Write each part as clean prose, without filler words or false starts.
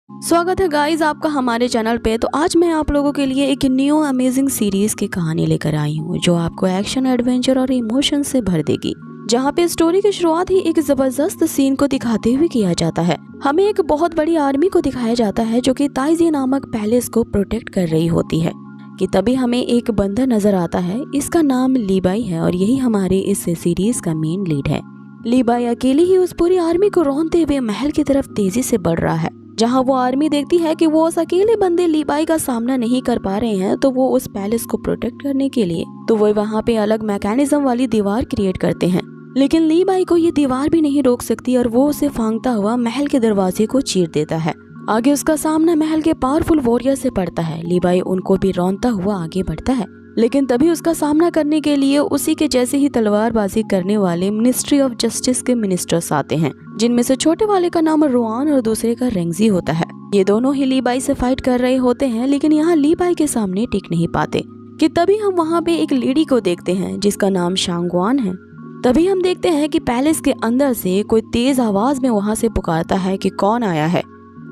स्वागत है गाइस आपका हमारे चैनल पे। तो आज मैं आप लोगों के लिए एक न्यू अमेजिंग सीरीज की कहानी लेकर आई हूँ जो आपको एक्शन, एडवेंचर और इमोशन से भर देगी। जहाँ पे स्टोरी की शुरुआत ही एक जबरदस्त सीन को दिखाते हुए किया जाता है। हमें एक बहुत बड़ी आर्मी को दिखाया जाता है जो कि ताइजी नामक पैलेस को प्रोटेक्ट कर रही होती है कि तभी हमें एक बंदा नजर आता है। इसका नाम लीबाई है और यही हमारे इस सीरीज का मेन लीड है। लीबाई अकेली ही उस पूरी आर्मी को रौंदते हुए महल की तरफ तेजी से बढ़ रहा है। जहां वो आर्मी देखती है कि वो उस अकेले बंदे लीबाई का सामना नहीं कर पा रहे हैं, तो वो उस पैलेस को प्रोटेक्ट करने के लिए तो वो वहां पे अलग मैकेनिज्म वाली दीवार क्रिएट करते हैं। लेकिन लीबाई को ये दीवार भी नहीं रोक सकती और वो उसे फांगता हुआ महल के दरवाजे को चीर देता है। आगे उसका सामना महल के पावरफुल वॉरियर से पड़ता है। लीबाई उनको भी रौंदता हुआ आगे बढ़ता है, लेकिन तभी उसका सामना करने के लिए उसी के जैसे ही तलवारबाजी करने वाले मिनिस्ट्री ऑफ जस्टिस के मिनिस्टर्स आते हैं, जिनमें से छोटे वाले का नाम रोआन और दूसरे का रेंगजी होता है। ये दोनों ही लीबाई से फाइट कर रहे होते हैं, लेकिन यहाँ लीबाई के सामने टिक नहीं पाते कि तभी हम वहाँ पे एक लेडी को देखते हैं जिसका नाम शांगवान है। तभी हम देखते हैं कि पैलेस के अंदर से कोई तेज आवाज में वहाँ से पुकारता है कि कौन आया है।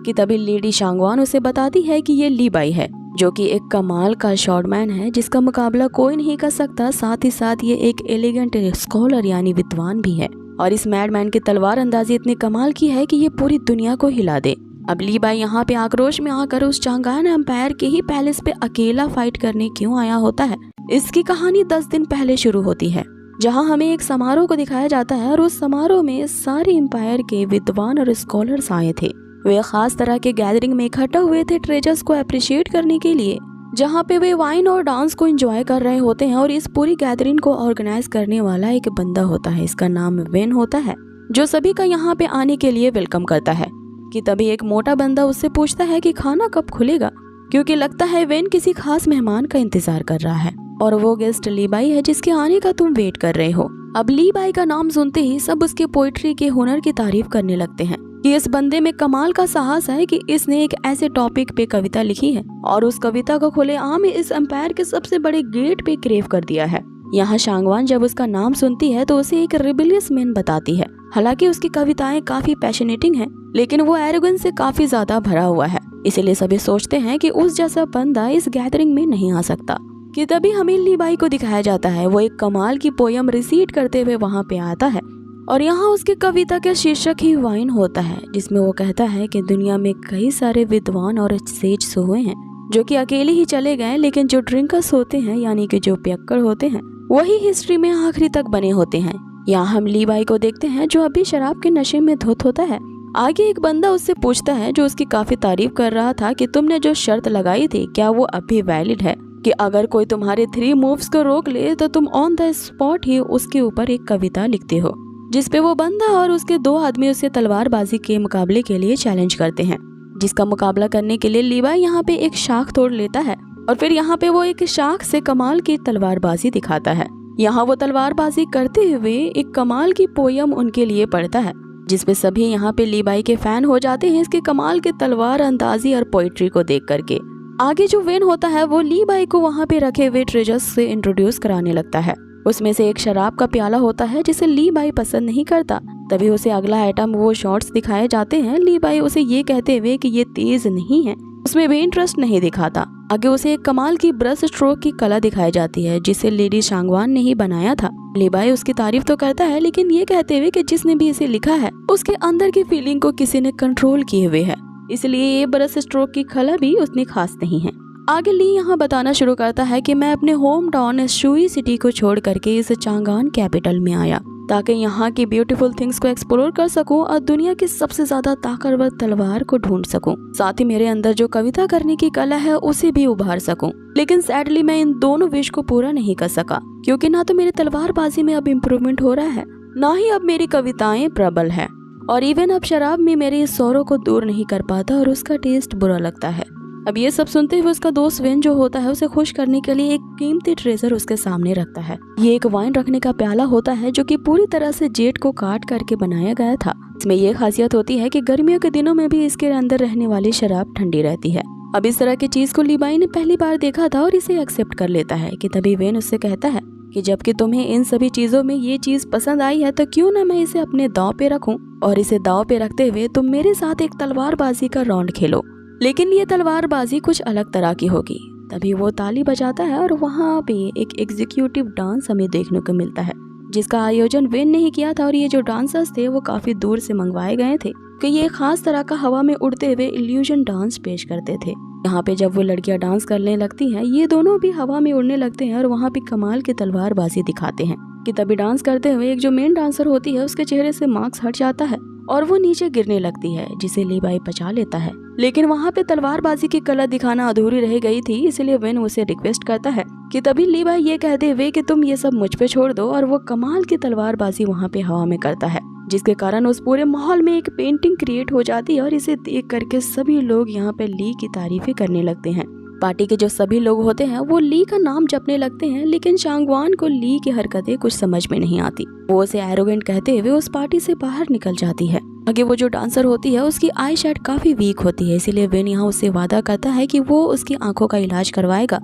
कि तभी लेडी शांगवान उसे बताती है कि ये लीबाई है, जो कि एक कमाल का शॉर्टमैन है जिसका मुकाबला कोई नहीं कर सकता। साथ ही साथ ये एक एलिगेंट स्कॉलर यानी विद्वान भी है और इस मैडमैन की तलवार अंदाजी इतनी कमाल की है कि ये पूरी दुनिया को हिला दे। अब लीबाई यहाँ पे आक्रोश में आकर उस चांगान एम्पायर के ही पैलेस पे अकेला फाइट करने क्यों आया होता है, इसकी कहानी 10 दिन पहले शुरू होती है, जहाँ हमें एक समारोह को दिखाया जाता है और उस समारोह में सारे एम्पायर के विद्वान और स्कॉलर्स आए थे। वे खास तरह के गैदरिंग में इकट्ठा हुए थे ट्रेजर्स को अप्रिशिएट करने के लिए, जहाँ पे वे वाइन और डांस को एंजॉय कर रहे होते हैं। और इस पूरी गैदरिंग को ऑर्गेनाइज करने वाला एक बंदा होता है, इसका नाम वेन होता है, जो सभी का यहाँ पे आने के लिए वेलकम करता है। कि तभी एक मोटा बंदा उससे पूछता है कि खाना कब खुलेगा, क्योंकि लगता है वेन किसी खास मेहमान का इंतजार कर रहा है और वो गेस्ट लीबाई है जिसके आने का तुम वेट कर रहे हो। अब लीबाई का नाम सुनते ही सब उसके पोइट्री के हुनर की तारीफ करने लगते हैं कि इस बंदे में कमाल का साहस है कि इसने एक ऐसे टॉपिक पे कविता लिखी है और उस कविता को खुलेआम इस एम्पायर के सबसे बड़े गेट पे क्रेव कर दिया है। यहाँ शांगवान जब उसका नाम सुनती है तो उसे एक रिबेलियस मैन बताती है। हालांकि उसकी कविताएं काफी पैशनेटिंग हैं, लेकिन वो एरोगेंस से काफी ज्यादा भरा हुआ है, इसलिए सभी सोचते हैं कि उस जैसा बंदा इस गैदरिंग में नहीं आ सकता। कि तभी हमें लीबाई को दिखाया जाता है, वो एक कमाल की पोयम रिसीट करते हुए वहाँ पे आता है और यहाँ उसकी कविता का शीर्षक ही वाइन होता है, जिसमें वो कहता है कि दुनिया में कई सारे विद्वान और सेज हुए हैं जो कि अकेले ही चले गए, लेकिन जो ड्रिंकर्स होते हैं यानी कि जो पियक्कड़ होते हैं वही हिस्ट्री में आखिरी तक बने होते हैं। यहाँ हम लीबाई को देखते हैं जो अभी शराब के नशे में धुत होता है। आगे एक बंदा उससे पूछता है जो उसकी काफी तारीफ कर रहा था कि तुमने जो शर्त लगाई थी क्या वो अभी वैलिड है, कि अगर कोई तुम्हारे 3 मूव्स को रोक ले तो तुम ऑन द स्पॉट ही उसके ऊपर एक कविता लिखते हो। जिसपे वो बंदा और उसके 2 आदमी उसे तलवारबाजी के मुकाबले के लिए चैलेंज करते हैं, जिसका मुकाबला करने के लिए लीबाई यहाँ पे एक शाख तोड़ लेता है और फिर यहाँ पे वो एक शाख से कमाल की तलवारबाजी दिखाता है। यहाँ वो तलवारबाजी करते हुए एक कमाल की पोयम उनके लिए पढ़ता है, जिसपे सभी यहाँ पे लीबाई के फैन हो जाते हैं इसके कमाल के तलवार अंदाजी और पोइट्री को देख करके। आगे जो वेन होता है वो लीबाई को वहाँ पे रखे हुए ट्रेजर्स से इंट्रोड्यूस कराने लगता है। उसमें से एक शराब का प्याला होता है जिसे लीबाई पसंद नहीं करता। तभी उसे अगला आइटम वो शॉट्स दिखाए जाते हैं, लीबाई उसे ये कहते हुए कि ये तेज नहीं है, उसमें वे इंटरेस्ट नहीं दिखाता। आगे उसे एक कमाल की ब्रश स्ट्रोक की कला दिखाई जाती है जिसे लेडी शांगवान ने ही बनाया था। लीबाई उसकी तारीफ तो करता है, लेकिन ये कहते हुए कि जिसने भी इसे लिखा है उसके अंदर की फीलिंग को किसी ने कंट्रोल किए हुए है, इसलिए ये ब्रश स्ट्रोक की कला भी उतनी खास नहीं है। आगे ली यहाँ बताना शुरू करता है कि मैं अपने होम टाउन शुई सिटी को छोड़ करके इस चांगान कैपिटल में आया ताकि यहाँ की ब्यूटीफुल थिंग्स को एक्सप्लोर कर सकूं और दुनिया की सबसे ज्यादा ताकतवर तलवार को ढूंढ सकूं। साथ ही मेरे अंदर जो कविता करने की कला है उसे भी उभार सकूं। लेकिन सैडली मैं इन दोनों विश को पूरा नहीं कर सका, क्योंकि ना तो मेरे तलवारबाजी में अब इम्प्रूवमेंट हो रहा है, ना ही अब मेरी कविताएं प्रबल है, और इवन अब शराब में मेरे इस सौरों को दूर नहीं कर पाता और उसका टेस्ट बुरा लगता है। अब ये सब सुनते हुए उसका दोस्त वेन जो होता है उसे खुश करने के लिए एक कीमती ट्रेजर उसके सामने रखता है। ये एक वाइन रखने का प्याला होता है जो कि पूरी तरह से जेड को काट करके बनाया गया था। इसमें ये खासियत होती है कि गर्मियों के दिनों में भी इसके अंदर रहने वाली शराब ठंडी रहती है। अब इस तरह की चीज को लीबाई ने पहली बार देखा था और इसे एक्सेप्ट कर लेता है। कि तभी वेन उससे कहता है कि जबकि तुम्हें इन सभी चीजों में ये चीज पसंद आई है तो क्यों ना मैं इसे अपने दांव पे रखूं और इसे दांव पे रखते हुए तुम मेरे साथ एक तलवारबाजी का राउंड खेलो, लेकिन ये तलवारबाजी कुछ अलग तरह की होगी। तभी वो ताली बजाता है और वहाँ पे एक एग्जीक्यूटिव डांस हमें देखने को मिलता है जिसका आयोजन वेन ने ही किया था और ये जो डांसर्स थे वो काफी दूर से मंगवाए गए थे कि ये खास तरह का हवा में उड़ते हुए इल्यूजन डांस पेश करते थे। यहाँ पे जब वो लड़कियां डांस करने लगती हैं ये दोनों भी हवा में उड़ने लगते हैं और वहाँ पे कमाल की तलवारबाजी दिखाते हैं कि तभी डांस करते हुए एक जो मेन डांसर होती है उसके चेहरे से मास्क हट जाता है और वो नीचे गिरने लगती है जिसे लीबाई बचा लेता है। लेकिन वहाँ पे तलवारबाजी की कला दिखाना अधूरी रह गई थी, इसलिए वेन उसे रिक्वेस्ट करता है कि तभी लीबाई ये कहते हुए कि तुम ये सब मुझ पे छोड़ दो और वो कमाल की तलवारबाजी वहाँ पे हवा में करता है जिसके कारण उस पूरे माहौल में एक पेंटिंग क्रिएट हो जाती है और इसे देख करके सभी लोग यहाँ पे ली की तारीफें करने लगते हैं। पार्टी के जो सभी लोग होते हैं वो ली का नाम जपने लगते हैं, लेकिन शांगवान को ली की हरकतें कुछ समझ में नहीं आती। वो उसे एरोगेंट कहते हुए उस पार्टी से बाहर निकल जाती है। आगे वो जो डांसर होती है उसकी आई शेड काफी वीक होती है, इसीलिए वेन यहाँ उससे वादा करता है कि वो उसकी आंखों का इलाज करवाएगा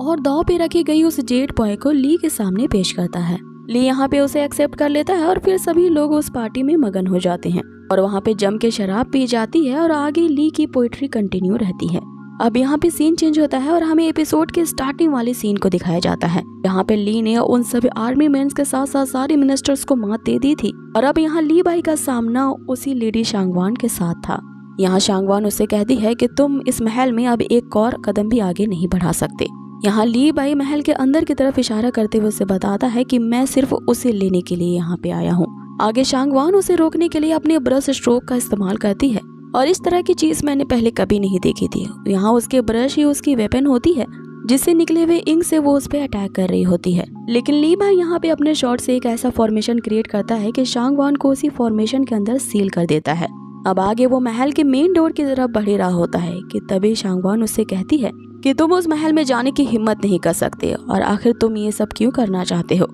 और दांव पे रखी गई उस जेड बॉय को ली के सामने पेश करता है। ली यहाँ पे उसे एक्सेप्ट कर लेता है और फिर सभी लोग उस पार्टी में मगन हो जाते हैं और वहाँ पे जम के शराब पी जाती है और आगे ली की पोइट्री कंटिन्यू रहती है। अब यहाँ पे सीन चेंज होता है और हमें एपिसोड के स्टार्टिंग वाले सीन को दिखाया जाता है। यहाँ पे ली ने उन सभी आर्मी मेंस के साथ साथ सारे मिनिस्टर्स को मात दे दी थी और अब यहाँ ली बाई का सामना उसी लेडी शांगवान के साथ था। यहाँ शांगवान उससे कहती है कि तुम इस महल में अब एक और कदम भी आगे नहीं बढ़ा सकते। यहाँ ली बाई महल के अंदर की तरफ इशारा करते हुए उसे बताता है कि मैं सिर्फ उसे लेने के लिए यहाँ पे आया हूँ। आगे शांगवान उसे रोकने के लिए अपने ब्रश स्ट्रोक का इस्तेमाल करती है और इस तरह की चीज मैंने पहले कभी नहीं देखी थी। यहाँ उसके ब्रश ही उसकी वेपन होती है जिससे निकले हुए इंक से वो उस पे अटैक कर रही होती है। लेकिन ली बाई यहाँ पे अपने शॉट से एक ऐसा फॉर्मेशन क्रिएट करता है कि शांगवान को उसी फॉर्मेशन के अंदर सील कर देता है। अब आगे वो महल के मेन डोर की तरफ बढ़ ही रहा होता है कि तभी शांगवान उससे कहती है कि तुम उस महल में जाने की हिम्मत नहीं कर सकते और आखिर तुम ये सब क्यों करना चाहते हो।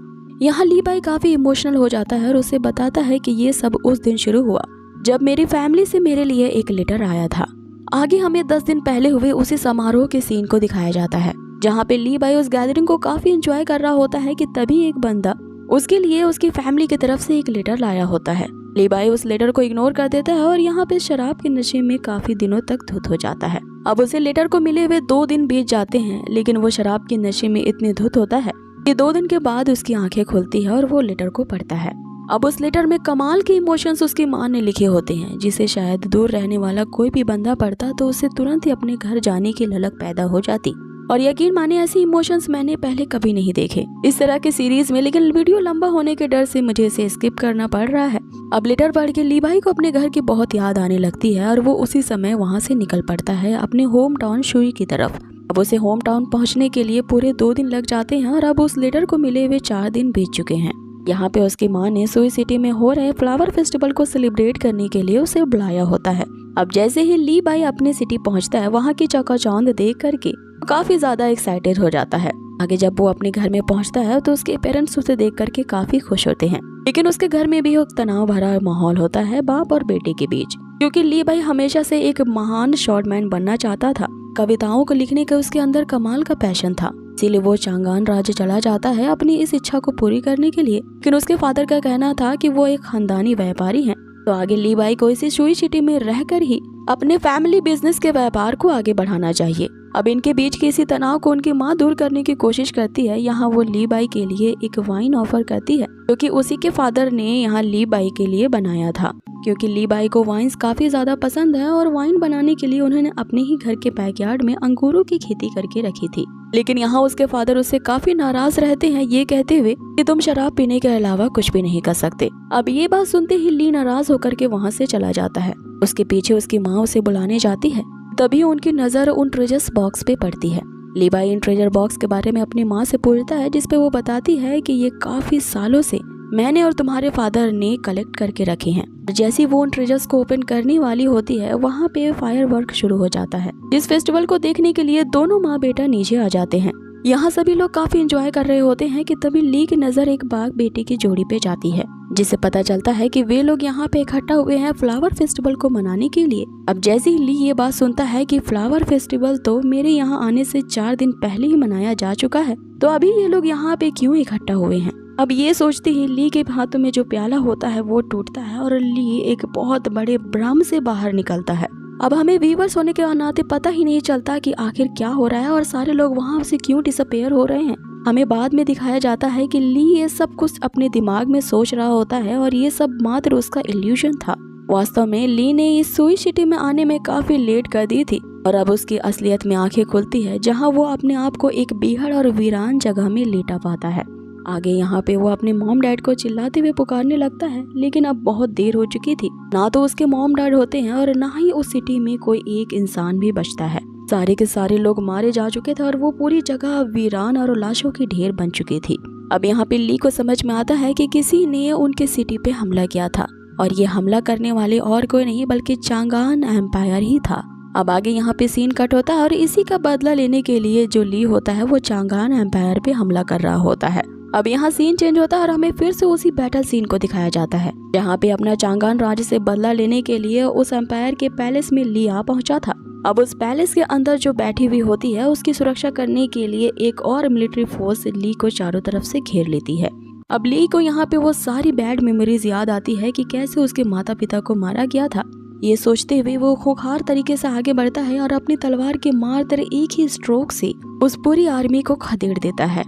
यहाँ ली बाई काफी इमोशनल हो जाता है और उसे बताता है कि ये सब उस दिन शुरू हुआ जब मेरी फैमिली से मेरे लिए एक लेटर आया था। आगे हमें 10 दिन पहले हुए उसी समारोह के सीन को दिखाया जाता है जहाँ पे ली बाई उस गैदरिंग को काफी एंजॉय कर रहा होता है कि तभी एक बंदा उसके लिए उसकी फैमिली की तरफ से एक लेटर लाया होता है। ली बाई उस लेटर को इग्नोर कर देता है और यहाँ पे शराब के नशे में काफी दिनों तक धुत हो जाता है। अब उसे लेटर को मिले हुए 2 दिन बीत जाते हैं, लेकिन वो शराब के नशे में इतने धुत होता है कि 2 दिन के बाद उसकी आंखें खुलती है और वो लेटर को पढ़ता है। अब उस लेटर में कमाल के इमोशंस उसकी माँ ने लिखे होते हैं जिसे शायद दूर रहने वाला कोई भी बंदा पढ़ता तो उसे तुरंत ही अपने घर जाने की ललक पैदा हो जाती। और यकीन माने ऐसे इमोशंस मैंने पहले कभी नहीं देखे इस तरह के सीरीज में, लेकिन वीडियो लंबा होने के डर से मुझे इसे स्किप करना पड़ रहा है। अब लेटर पढ़ के ली बाई को अपने घर की बहुत याद आने लगती है और वो उसी समय वहाँ से निकल पड़ता है अपने होम टाउन शुई की तरफ। अब उसे होम टाउन पहुँचने के लिए पूरे 2 दिन लग जाते हैं और अब उस लेटर को मिले हुए 4 दिन बीत चुके हैं। यहाँ पे उसकी माँ ने सुई सिटी में हो रहे फ्लावर फेस्टिवल को सेलिब्रेट करने के लिए उसे बुलाया होता है। अब जैसे ही ली बाई अपने सिटी पहुँचता है वहाँ की चकाचौंध देख करके काफी ज्यादा एक्साइटेड हो जाता है। आगे जब वो अपने घर में पहुँचता है तो उसके पेरेंट्स उसे देख करके काफी खुश होते हैं, लेकिन उसके घर में भी एक तनाव भरा माहौल होता है बाप और बेटे के बीच, क्योंकि ली बाई हमेशा से एक महान शॉर्टमैन बनना चाहता था। कविताओं को लिखने का उसके अंदर कमाल का पैशन था, इसीलिए वो चांगान राज्य चला जाता है अपनी इस इच्छा को पूरी करने के लिए। लेकिन उसके फादर का कहना था कि वो एक खानदानी व्यापारी हैं, तो आगे ली बाई को इसी शुई सिटी में रहकर ही अपने फैमिली बिजनेस के व्यापार को आगे बढ़ाना चाहिए। अब इनके बीच के इसी तनाव को उनकी माँ दूर करने की कोशिश करती है। यहाँ वो ली बाई के लिए एक वाइन ऑफर करती है क्योंकि उसी के फादर ने यहाँ ली बाई के लिए बनाया था, क्योंकि ली बाई को वाइन्स काफी ज्यादा पसंद है और वाइन बनाने के लिए उन्होंने अपने ही घर के बैकयार्ड में अंगूरों की खेती करके रखी थी। लेकिन यहाँ उसके फादर उससे काफी नाराज रहते हैं, ये कहते हुए कि तुम शराब पीने के अलावा कुछ भी नहीं कर सकते। अब ये बात सुनते ही ली नाराज होकर के वहाँ से चला जाता है। उसके पीछे उसकी माँ उसे बुलाने जाती है, तभी उनकी नजर उन ट्रेजर्स बॉक्स पे पड़ती है। ली बाई इन ट्रेजर बॉक्स के बारे में अपनी माँ से पूछता है, जिसपे वो बताती है कि ये काफी सालों से मैंने और तुम्हारे फादर ने कलेक्ट करके रखे हैं। जैसी वो उन ट्रेजर्स को ओपन करने वाली होती है वहाँ पे फायर वर्क शुरू हो जाता है। इस फेस्टिवल को देखने के लिए दोनों माँ बेटा नीचे आ जाते हैं। यहाँ सभी लोग काफी एंजॉय कर रहे होते हैं कि तभी ली की नजर एक बाघ बेटी की जोड़ी पे जाती है, जिससे पता चलता है कि वे लोग यहाँ पे इकट्ठा हुए हैं फ्लावर फेस्टिवल को मनाने के लिए। अब जैसे ही ली ये बात सुनता है कि फ्लावर फेस्टिवल तो मेरे यहाँ आने से 4 दिन पहले ही मनाया जा चुका है, तो अभी ये लोग यहाँ पे क्यों इकट्ठा हुए हैं। अब ये सोचते ही ली के हाथों में जो प्याला होता है वो टूटता है और ली एक बहुत बड़े भ्रम से बाहर निकलता है। अब हमें व्यूअर्स होने के नाते पता ही नहीं चलता कि आखिर क्या हो रहा है और सारे लोग वहाँ से क्यों डिसअपेयर हो रहे हैं। हमें बाद में दिखाया जाता है कि ली ये सब कुछ अपने दिमाग में सोच रहा होता है और ये सब मात्र उसका इल्यूजन था। वास्तव में ली ने इस सुई सिटी में आने में काफी लेट कर दी थी और अब उसकी असलियत में आंखें खुलती है, जहाँ वो अपने आप को एक बीहड़ और वीरान जगह में लेटा पाता है। आगे यहाँ पे वो अपने मॉम डैड को चिल्लाते हुए पुकारने लगता है, लेकिन अब बहुत देर हो चुकी थी। ना तो उसके मॉम डैड होते हैं और ना ही उस सिटी में कोई एक इंसान भी बचता है। सारे के सारे लोग मारे जा चुके थे और वो पूरी जगह वीरान और लाशों की ढेर बन चुकी थी। अब यहाँ पे ली को समझ में आता है कि किसी ने उनके सिटी पे हमला किया था और ये हमला करने वाले और कोई नहीं बल्कि चांगान एम्पायर ही था। अब आगे यहाँ पे सीन कट होता है और इसी का बदला लेने के लिए जो ली होता है वो चांगान एम्पायर पे हमला कर रहा होता है। अब यहाँ सीन चेंज होता है और हमें फिर से उसी बैटल सीन को दिखाया जाता है, जहाँ पे अपना चांगान राज्य से बदला लेने के लिए उस एम्पायर के पैलेस में ली आ पहुंचा था। अब उस पैलेस के अंदर जो बैठी हुई होती है उसकी सुरक्षा करने के लिए एक और मिलिट्री फोर्स ली को चारों तरफ से घेर लेती है। अब ली को यहाँ पे वो सारी बैड मेमोरीज याद आती है कि कैसे उसके माता पिता को मारा गया था। ये सोचते हुए वो खूंखार तरीके से आगे बढ़ता है और अपनी तलवार के मार तर एक ही स्ट्रोक से उस पूरी आर्मी को खदेड़ देता है।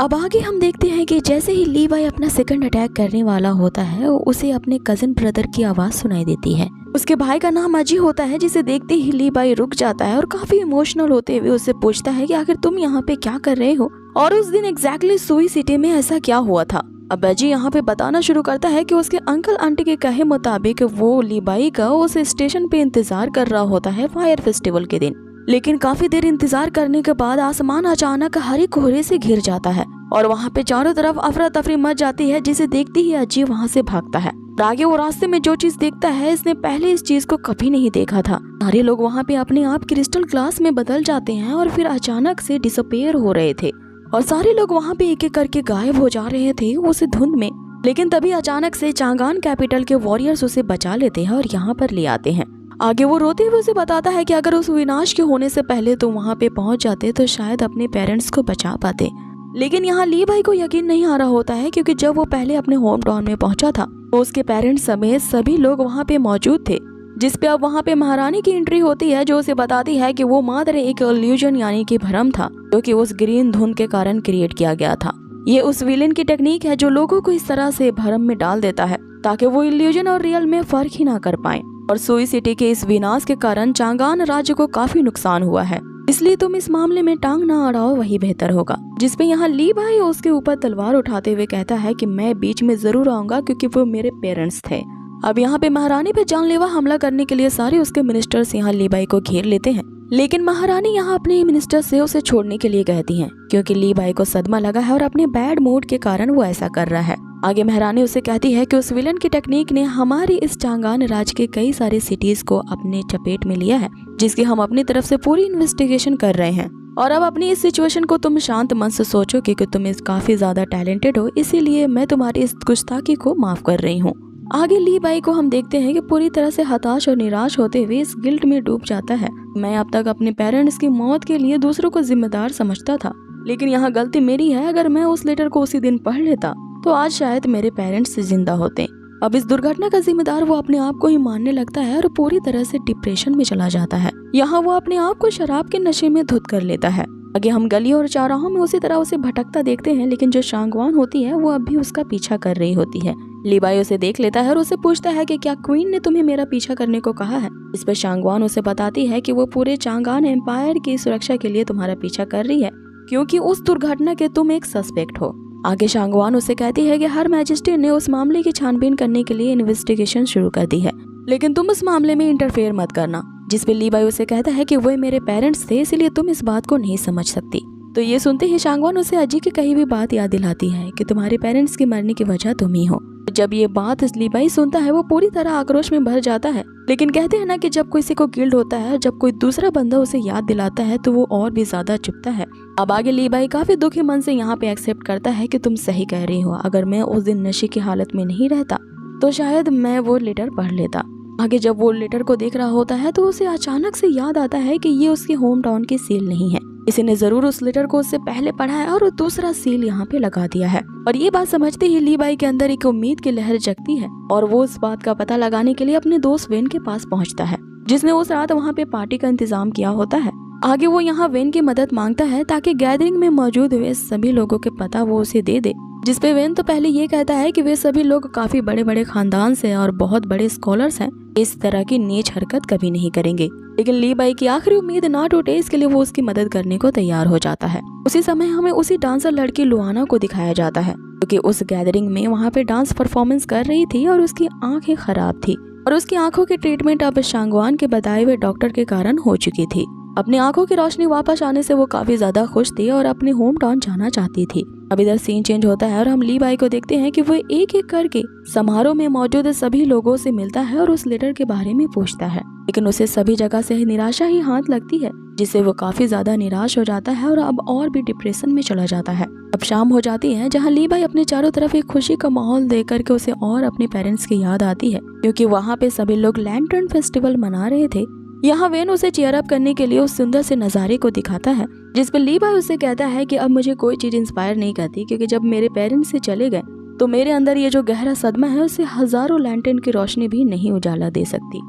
अब आगे हम देखते हैं कि जैसे ही ली बाई अपना सेकंड अटैक करने वाला होता है उसे अपने कजिन ब्रदर की आवाज सुनाई देती है। उसके भाई का नाम अजी होता है, जिसे देखते ही ली बाई रुक जाता है और काफी इमोशनल होते हुए उससे पूछता है कि आखिर तुम यहाँ पे क्या कर रहे हो और उस दिन एग्जैक्टली सुई सिटी में ऐसा क्या हुआ था। अब अजी यहाँ पे बताना शुरू करता है कि उसके अंकल आंटी के कहे मुताबिक वो ली बाई का उस स्टेशन पे इंतजार कर रहा होता है फायर फेस्टिवल के दिन, लेकिन काफी देर इंतजार करने के बाद आसमान अचानक हरे कोहरे से घिर जाता है और वहाँ पे चारों तरफ अफरा तफरी मच जाती है, जिसे देखते ही अजी वहाँ से भागता है। आगे वो रास्ते में जो चीज देखता है इसने पहले इस चीज को कभी नहीं देखा था। सारे लोग वहाँ पे अपने आप क्रिस्टल ग्लास में बदल जाते हैं और फिर अचानक से डिसअपेयर हो रहे थे और सारे लोग वहाँ पे एक एक करके गायब हो जा रहे थे उस धुंध में। लेकिन तभी अचानक से चांगान कैपिटल के वॉरियर्स उसे बचा लेते हैं और यहाँ पर ले आते हैं। आगे वो रोते हुए उसे बताता है कि अगर उस विनाश के होने से पहले तो वहाँ पे पहुँच जाते तो शायद अपने पेरेंट्स को बचा पाते। लेकिन यहाँ ली भाई को यकीन नहीं आ रहा होता है, क्योंकि जब वो पहले अपने होम टाउन में पहुंचा था तो उसके पेरेंट्स समेत सभी लोग वहाँ पे मौजूद थे, जिसपे अब वहाँ पे महारानी की एंट्री होती है, जो उसे बताती है कि वो मात्र एक इल्यूजन यानी कि भ्रम था, जो कि उस ग्रीन धुंध के कारण क्रिएट किया गया था। ये उस विलेन की टेक्निक है जो लोगों को इस तरह से भ्रम में डाल देता है ताकि वो इल्यूजन और रियल में फर्क ही ना कर पाए। और सुई सिटी के इस विनाश के कारण चांगान राज्य को काफी नुकसान हुआ है, इसलिए तुम इस मामले में टांग ना अड़ाओ, वही बेहतर होगा। जिसपे यहाँ ली भाई उसके ऊपर तलवार उठाते हुए कहता है कि मैं बीच में जरूर आऊंगा क्योंकि वो मेरे पेरेंट्स थे। अब यहाँ पे महारानी पे जानलेवा हमला करने के लिए सारे उसके मिनिस्टर्स यहाँ ली बाई को घेर लेते हैं, लेकिन महारानी यहाँ अपने मिनिस्टर से उसे छोड़ने के लिए कहती हैं, क्योंकि ली बाई को सदमा लगा है और अपने बैड मूड के कारण वो ऐसा कर रहा है। आगे महारानी उसे कहती है कि उस विलन की टेक्निक ने हमारे इस चांगान राज्य के कई सारे सिटीज को अपने चपेट में लिया है, जिसकी हम अपनी तरफ से पूरी इन्वेस्टिगेशन कर रहे हैं। और अब अपनी इस सिचुएशन को तुम शांत मन से सोचो, क्योंकि तुम इस काफी ज्यादा टैलेंटेड हो, इसीलिए मैं तुम्हारी इस गुस्ताखी को माफ कर रही हूँ। आगे ली बाई को हम देखते हैं कि पूरी तरह से हताश और निराश होते हुए इस गिल्ट में डूब जाता है। मैं अब तक अपने पेरेंट्स की मौत के लिए दूसरों को जिम्मेदार समझता था, लेकिन यहाँ गलती मेरी है। अगर मैं उस लेटर को उसी दिन पढ़ लेता तो आज शायद मेरे पेरेंट्स जिंदा होते। अब इस दुर्घटना का जिम्मेदार वो अपने आप को ही मानने लगता है और पूरी तरह से डिप्रेशन में चला जाता है। यहाँ वो अपने आप को शराब के नशे में धुत कर लेता है। आगे हम गलियों और चौराहों में उसी तरह उसे भटकता देखते हैं, लेकिन जो शांगवान होती है वो अब भी उसका पीछा कर रही होती है। ली बाई उसे देख लेता है और उसे पूछता है कि क्या क्वीन ने तुम्हें मेरा पीछा करने को कहा है। इस पर शांगवान उसे बताती है कि वो पूरे चांगान एम्पायर की सुरक्षा के लिए तुम्हारा पीछा कर रही है, क्योंकि उस दुर्घटना के तुम एक सस्पेक्ट हो। आगे शांगवान उसे कहती है कि हर मैजिस्ट्रेट ने उस मामले की छानबीन करने के लिए इन्वेस्टिगेशन शुरू कर दी है, लेकिन तुम उस मामले में इंटरफेयर मत करना। जिस पे ली बाई उसे कहता है कि वो मेरे पेरेंट्स थे, इसलिए तुम इस बात को नहीं समझ सकती। तो ये सुनते ही शांगवान उसे अजी की कही हुई बात याद दिलाती है कि तुम्हारे पेरेंट्स की मरने की वजह तुम ही हो। जब ये बात लीबाई सुनता है वो पूरी तरह आक्रोश में भर जाता है। लेकिन कहते हैं ना कि जब किसी को गिल्ट होता है, जब कोई दूसरा बंदा उसे याद दिलाता है तो वो और भी ज्यादा चुभता है। अब आगे लीबाई काफी दुखी मन से यहाँ पे एक्सेप्ट करता है कि तुम सही कह रही हो, अगर मैं उस दिन नशे की हालत में नहीं रहता तो शायद मैं वो लेटर पढ़ लेता। आगे जब वो लेटर को देख रहा होता है तो उसे अचानक से याद आता है कि ये उसके होम टाउन की सील नहीं है, किसी ने जरूर उस लेटर को उससे पहले पढ़ा है और दूसरा सील यहाँ पे लगा दिया है। और ये बात समझते ही लीबाई के अंदर एक उम्मीद की लहर जगती है और वो इस बात का पता लगाने के लिए अपने दोस्त वेन के पास पहुँचता है, जिसने उस रात वहाँ पे पार्टी का इंतजाम किया होता है। आगे वो यहाँ वेन की मदद मांगता है ताकि गैदरिंग में मौजूद हुए सभी लोगों के पता वो उसे दे दे, जिसपे वेन तो पहले ये कहता है कि वे सभी लोग काफी बड़े बड़े खानदान से और बहुत बड़े स्कॉलर्स हैं, इस तरह की नीच हरकत कभी नहीं करेंगे। लेकिन लीबाई की आखिरी उम्मीद ना टूटे, इसके लिए वो उसकी मदद करने को तैयार हो जाता है। उसी समय हमें उसी डांसर लड़की लुआना को दिखाया जाता है, क्योंकि उस गैदरिंग में वहाँ पे डांस परफॉर्मेंस कर रही थी और उसकी आंखें खराब थी और उसकी आंखों की ट्रीटमेंट अब शांगवान के बताए हुए डॉक्टर के कारण हो चुकी थी। अपनी आंखों की रोशनी वापस आने से वो काफी ज्यादा खुश थी और अपने होम टाउन जाना चाहती थी। अब इधर सीन चेंज होता है और हम लीबाई को देखते हैं कि वो एक एक करके समारोह में मौजूद सभी लोगों से मिलता है और उस लेटर के बारे में पूछता है, लेकिन उसे सभी जगह से निराशा ही हाथ लगती है, जिससे वो काफी ज्यादा निराश हो जाता है और अब और भी डिप्रेशन में चला जाता है। अब शाम हो जाती है, जहाँ लीबाई अपने चारों तरफ एक खुशी का माहौल देख करके उसे और अपने पेरेंट्स की याद आती है, क्योंकि वहाँ पे सभी लोग लैंटर्न फेस्टिवल मना रहे थे। यहाँ वेन उसे चीयर अप करने के लिए उस सुंदर से नज़ारे को दिखाता है, जिस पर लीबाई उसे कहता है कि अब मुझे कोई चीज इंस्पायर नहीं करती, क्योंकि जब मेरे पेरेंट्स से चले गए तो मेरे अंदर ये जो गहरा सदमा है उसे हजारों लैंटर्न की रोशनी भी नहीं उजाला दे सकती।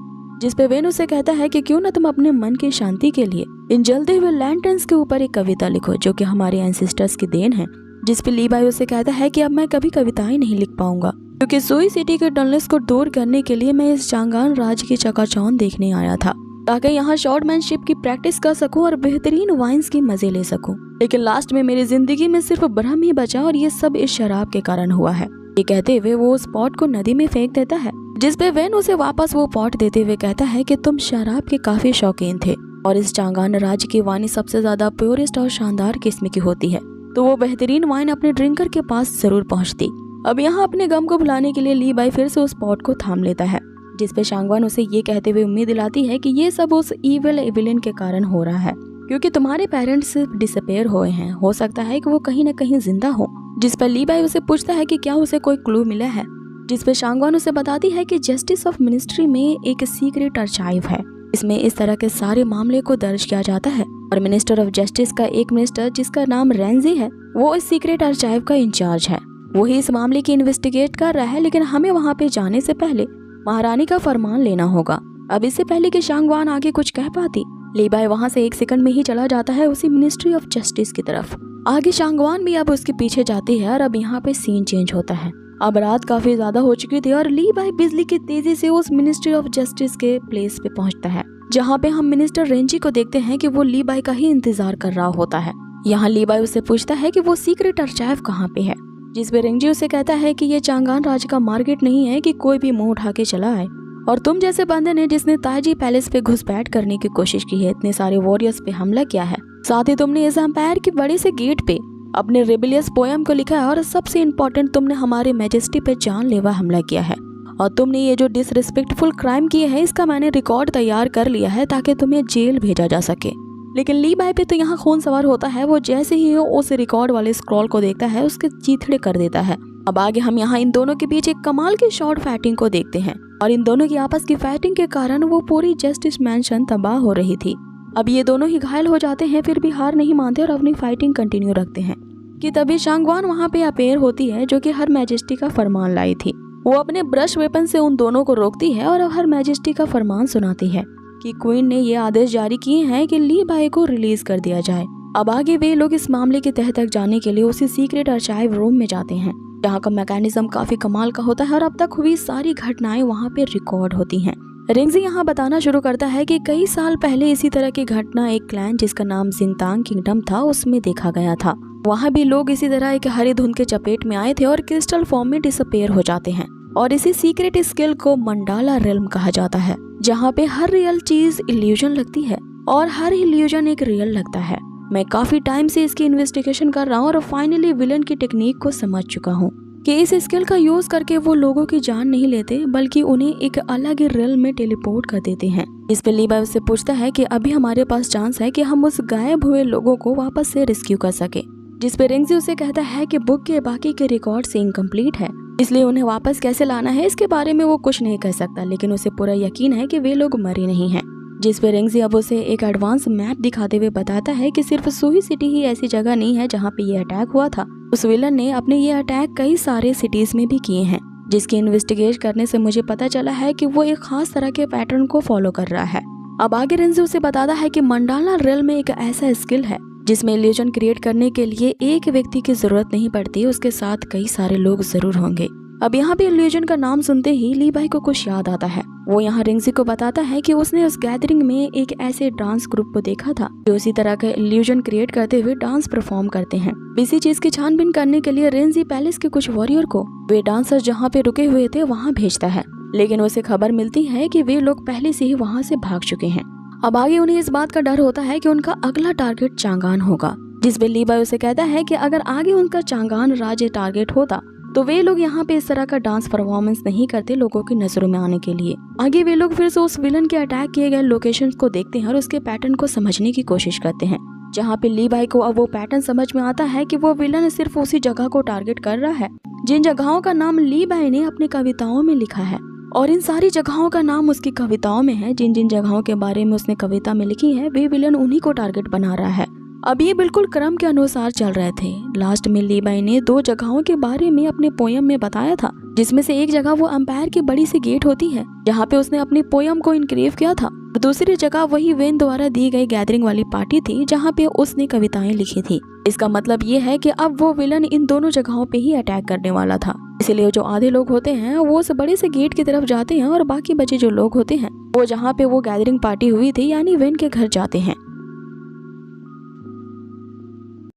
जिस पे वेन उसे कहता है कि क्यों न तुम अपने मन की शांति के लिए इन जलते हुए लैंटर्न्स के ऊपर एक कविता लिखो, जो कि हमारे एंसेस्टर्स की देन है। जिस पे लीबाई उसे कहता है कि अब मैं कभी कविताएं नहीं लिख पाऊंगा, क्योंकि सुई सिटी के डलनेस को दूर करने के लिए मैं इस चांगान राज्य की चकाचौंध देखने आया था, ताकि यहाँ शॉर्टमैनशिप की प्रैक्टिस कर सकूं और बेहतरीन वाइन्स के मजे ले सकूं। लेकिन लास्ट में मेरी जिंदगी में सिर्फ भ्रम ही बचा और ये सब इस शराब के कारण हुआ है। ये कहते हुए वो उस पॉट को नदी में फेंक देता है, जिस पे वेन उसे वापस वो पॉट देते हुए कहता है कि तुम शराब के काफी शौकीन थे और इस चांगान राज्य की वाइन सबसे ज्यादा प्योरेस्ट और शानदार किस्म की होती है, तो वो बेहतरीन वाइन अपने ड्रिंकर के पास जरूर पहुँचती। अब यहाँ अपने गम को भुलाने के लिए लीबाई फिर से उस पॉट को थाम लेता है, जिस पे शांगवान उसे ये कहते हुए उम्मीद दिलाती है कि ये सब उस इविल विलेन के कारण हो रहा है, क्योंकि तुम्हारे पेरेंट्स डिसअपेयर हुए हैं, हो सकता है कि वो कहीं न कहीं जिंदा हो। जिस पर लीबाई उसे पूछता है कि क्या उसे कोई क्लू मिला है, जिस पे शांगवान उसे बताती है कि जस्टिस ऑफ मिनिस्ट्री में एक सीक्रेट आर्काइव है, इसमें इस तरह के सारे मामले को दर्ज किया जाता है और मिनिस्टर ऑफ जस्टिस का एक मिनिस्टर जिसका नाम रेंजी है, वो इस सीक्रेट आर्काइव का इंचार्ज है। वही इस मामले की इन्वेस्टिगेट कर रहा है, लेकिन हमें वहाँ पे जाने से पहले महारानी का फरमान लेना होगा। अब इससे पहले कि शांगवान आगे कुछ कह पाती, लीबाई वहाँ से एक सेकंड में ही चला जाता है उसी मिनिस्ट्री ऑफ जस्टिस की तरफ। आगे शांगवान भी अब उसके पीछे जाती है और अब यहाँ पे सीन चेंज होता है। अब रात काफी ज्यादा हो चुकी थी और लीबाई बिजली की तेजी से उस मिनिस्ट्री ऑफ जस्टिस के प्लेस पे पहुँचता है, जहाँ पे हम मिनिस्टर रेंजी को देखते हैं कि वो लीबाई का ही इंतजार कर रहा होता है। यहाँ लीबाई उससे पूछता है कि वो सीक्रेट आर्काइव कहाँ पे है, जिस पे रेंजी उसे कहता है कि ये चांगान राज्य का मार्केट नहीं है कि कोई भी मुंह उठा के चला आए, और तुम जैसे बंदे ने जिसने ताजी पैलेस पे घुसपैठ करने की कोशिश की है, इतने सारे वॉरियर्स पे हमला किया है, साथ ही तुमने इस एम्पायर के बड़े से गेट पे अपने रेबिलियस पोएम को लिखा है, और सबसे इम्पोर्टेंट तुमने हमारे मैजेस्टी पे जानलेवा हमला किया है, और तुमने ये जो डिसरिस्पेक्टफुल क्राइम किए हैं इसका मैंने रिकॉर्ड तैयार कर लिया है ताकि तुम्हें जेल भेजा जा सके। लेकिन लीबाई पे तो यहाँ खून सवार होता है, वो जैसे ही वो उस रिकॉर्ड वाले स्क्रॉल को देखता है उसके चीथड़े कर देता है। अब आगे हम यहाँ इन दोनों के बीच एक कमाल की शॉर्ट फाइटिंग को देखते हैं, और इन दोनों की आपस की फाइटिंग के कारण वो पूरी जस्टिस मैंशन तबाह हो रही थी। अब ये दोनों ही घायल हो जाते हैं, फिर भी हार नहीं मानते और अपनी फाइटिंग कंटिन्यू रखते हैं कि तभी शांगवान वहाँ पे अपेयर होती है, जो कि हर मैजेस्टी का फरमान लाई थी। वो अपने ब्रश वेपन से उन दोनों को रोकती है और हर मैजेस्टी का फरमान सुनाती है कि क्वीन ने ये आदेश जारी किए हैं कि लीबाई को रिलीज कर दिया जाए। अब आगे वे लोग इस मामले के तह तक जाने के लिए उसी सीक्रेट आर्काइव रूम में जाते हैं, जहाँ का मैकेनिज्म काफी कमाल का होता है और अब तक हुई सारी घटनाएं वहाँ पे रिकॉर्ड होती हैं। रिंगजी यहाँ बताना शुरू करता है कि कई साल पहले इसी तरह की घटना एक क्लैन जिसका नाम जिंगतांग किंगडम था उसमें देखा गया था। वहाँ भी लोग इसी तरह एक हरी धुंध के चपेट में आए थे और क्रिस्टल फॉर्म में डिसअपेयर हो जाते हैं, और इसी सीक्रेट स्किल को मंडाला रेल्म कहा जाता है, जहाँ पे हर रियल चीज इल्यूजन लगती है और हर इल्यूजन एक रियल लगता है। मैं काफी टाइम से इसकी इन्वेस्टिगेशन कर रहा हूँ और फाइनली विलन की टेक्निक को समझ चुका हूँ। कि इस स्किल का यूज करके वो लोगों की जान नहीं लेते बल्कि उन्हें एक अलग ही रियल में टेलीपोर्ट कर देते हैं। इस पे लीवाई उससे पूछता है कि अभी हमारे पास चांस है कि हम उस गायब हुए लोगों को वापस से रेस्क्यू कर सके, जिस पे रिंगजी उसे कहता है कि बुक के बाकी के रिकॉर्ड से इनकम्प्लीट है, इसलिए उन्हें वापस कैसे लाना है इसके बारे में वो कुछ नहीं कह सकता, लेकिन उसे पूरा यकीन है कि वे लोग मरे नहीं हैं। जिस पे रिंगजी अब उसे एक एडवांस मैप दिखाते हुए बताता है कि सिर्फ सुही सिटी ही ऐसी जगह नहीं है जहाँ पे ये अटैक हुआ था। उस विलन ने अपने ये अटैक कई सारे सिटीज में भी किए हैं, जिसकी इन्वेस्टिगेट करने से मुझे पता चला है कि वो एक खास तरह के पैटर्न को फॉलो कर रहा है। अब आगे रिंगजी उसे बताता है कि मंडाला रियल में एक ऐसा स्किल है जिसमें इल्यूजन क्रिएट करने के लिए एक व्यक्ति की जरूरत नहीं पड़ती, उसके साथ कई सारे लोग जरूर होंगे। अब यहाँ पे इल्यूजन का नाम सुनते ही लीवाई को कुछ याद आता है। वो यहाँ रिंगजी को बताता है कि उसने उस गैदरिंग में एक ऐसे डांस ग्रुप को देखा था जो उसी तरह का इल्यूजन क्रिएट करते हुए डांस परफॉर्म करते हैं। इसी चीज की छानबीन करने के लिए रिंगजी पैलेस के कुछ वॉरियर को वे डांसर जहाँ पे रुके हुए थे वहाँ भेजता है, लेकिन उसे खबर मिलती है कि वे लोग पहले से ही वहाँ से भाग चुके हैं। अब आगे उन्हें इस बात का डर होता है कि उनका अगला टारगेट चांगान होगा, जिस पे लीवाई उसे कहता है कि अगर आगे उनका चांगान राज्य टारगेट होता तो वे लोग यहाँ पे इस तरह का डांस परफॉर्मेंस नहीं करते लोगों की नजरों में आने के लिए। आगे वे लोग फिर से उस विलन के अटैक किए गए लोकेशन को देखते हैं और उसके पैटर्न को समझने की कोशिश करते हैं, जहाँ पे लीवाई को अब वो पैटर्न समझ में आता है कि वो विलन सिर्फ उसी जगह को टारगेट कर रहा है जिन जगहों का नाम लीवाई ने अपनी कविताओं में लिखा है, और इन सारी जगहों का नाम उसकी कविताओं में है। जिन जिन जगहों के बारे में उसने कविता में लिखी है वे विलन उन्हीं को टारगेट बना रहा है। अब ये बिल्कुल क्रम के अनुसार चल रहे थे। लास्ट में लीवाई ने 2 जगहों के बारे में अपने पोयम में बताया था, जिसमें से एक जगह वो अंपायर की बड़ी सी गेट होती है जहाँ पे उसने अपनी पोयम को इनक्रेव किया था, और दूसरी जगह वही वेन द्वारा दी गई गैदरिंग वाली पार्टी थी जहाँ पे उसने कविताएं लिखी थी। इसका मतलब ये है कि अब वो विलन इन दोनों जगहों पे ही अटैक करने वाला था, इसलिए जो आधे लोग होते हैं वो उस बड़े से गेट की तरफ जाते हैं और बाकी बचे जो लोग होते हैं वो जहाँ पे वो गैदरिंग पार्टी हुई थी यानी वेन के घर जाते हैं।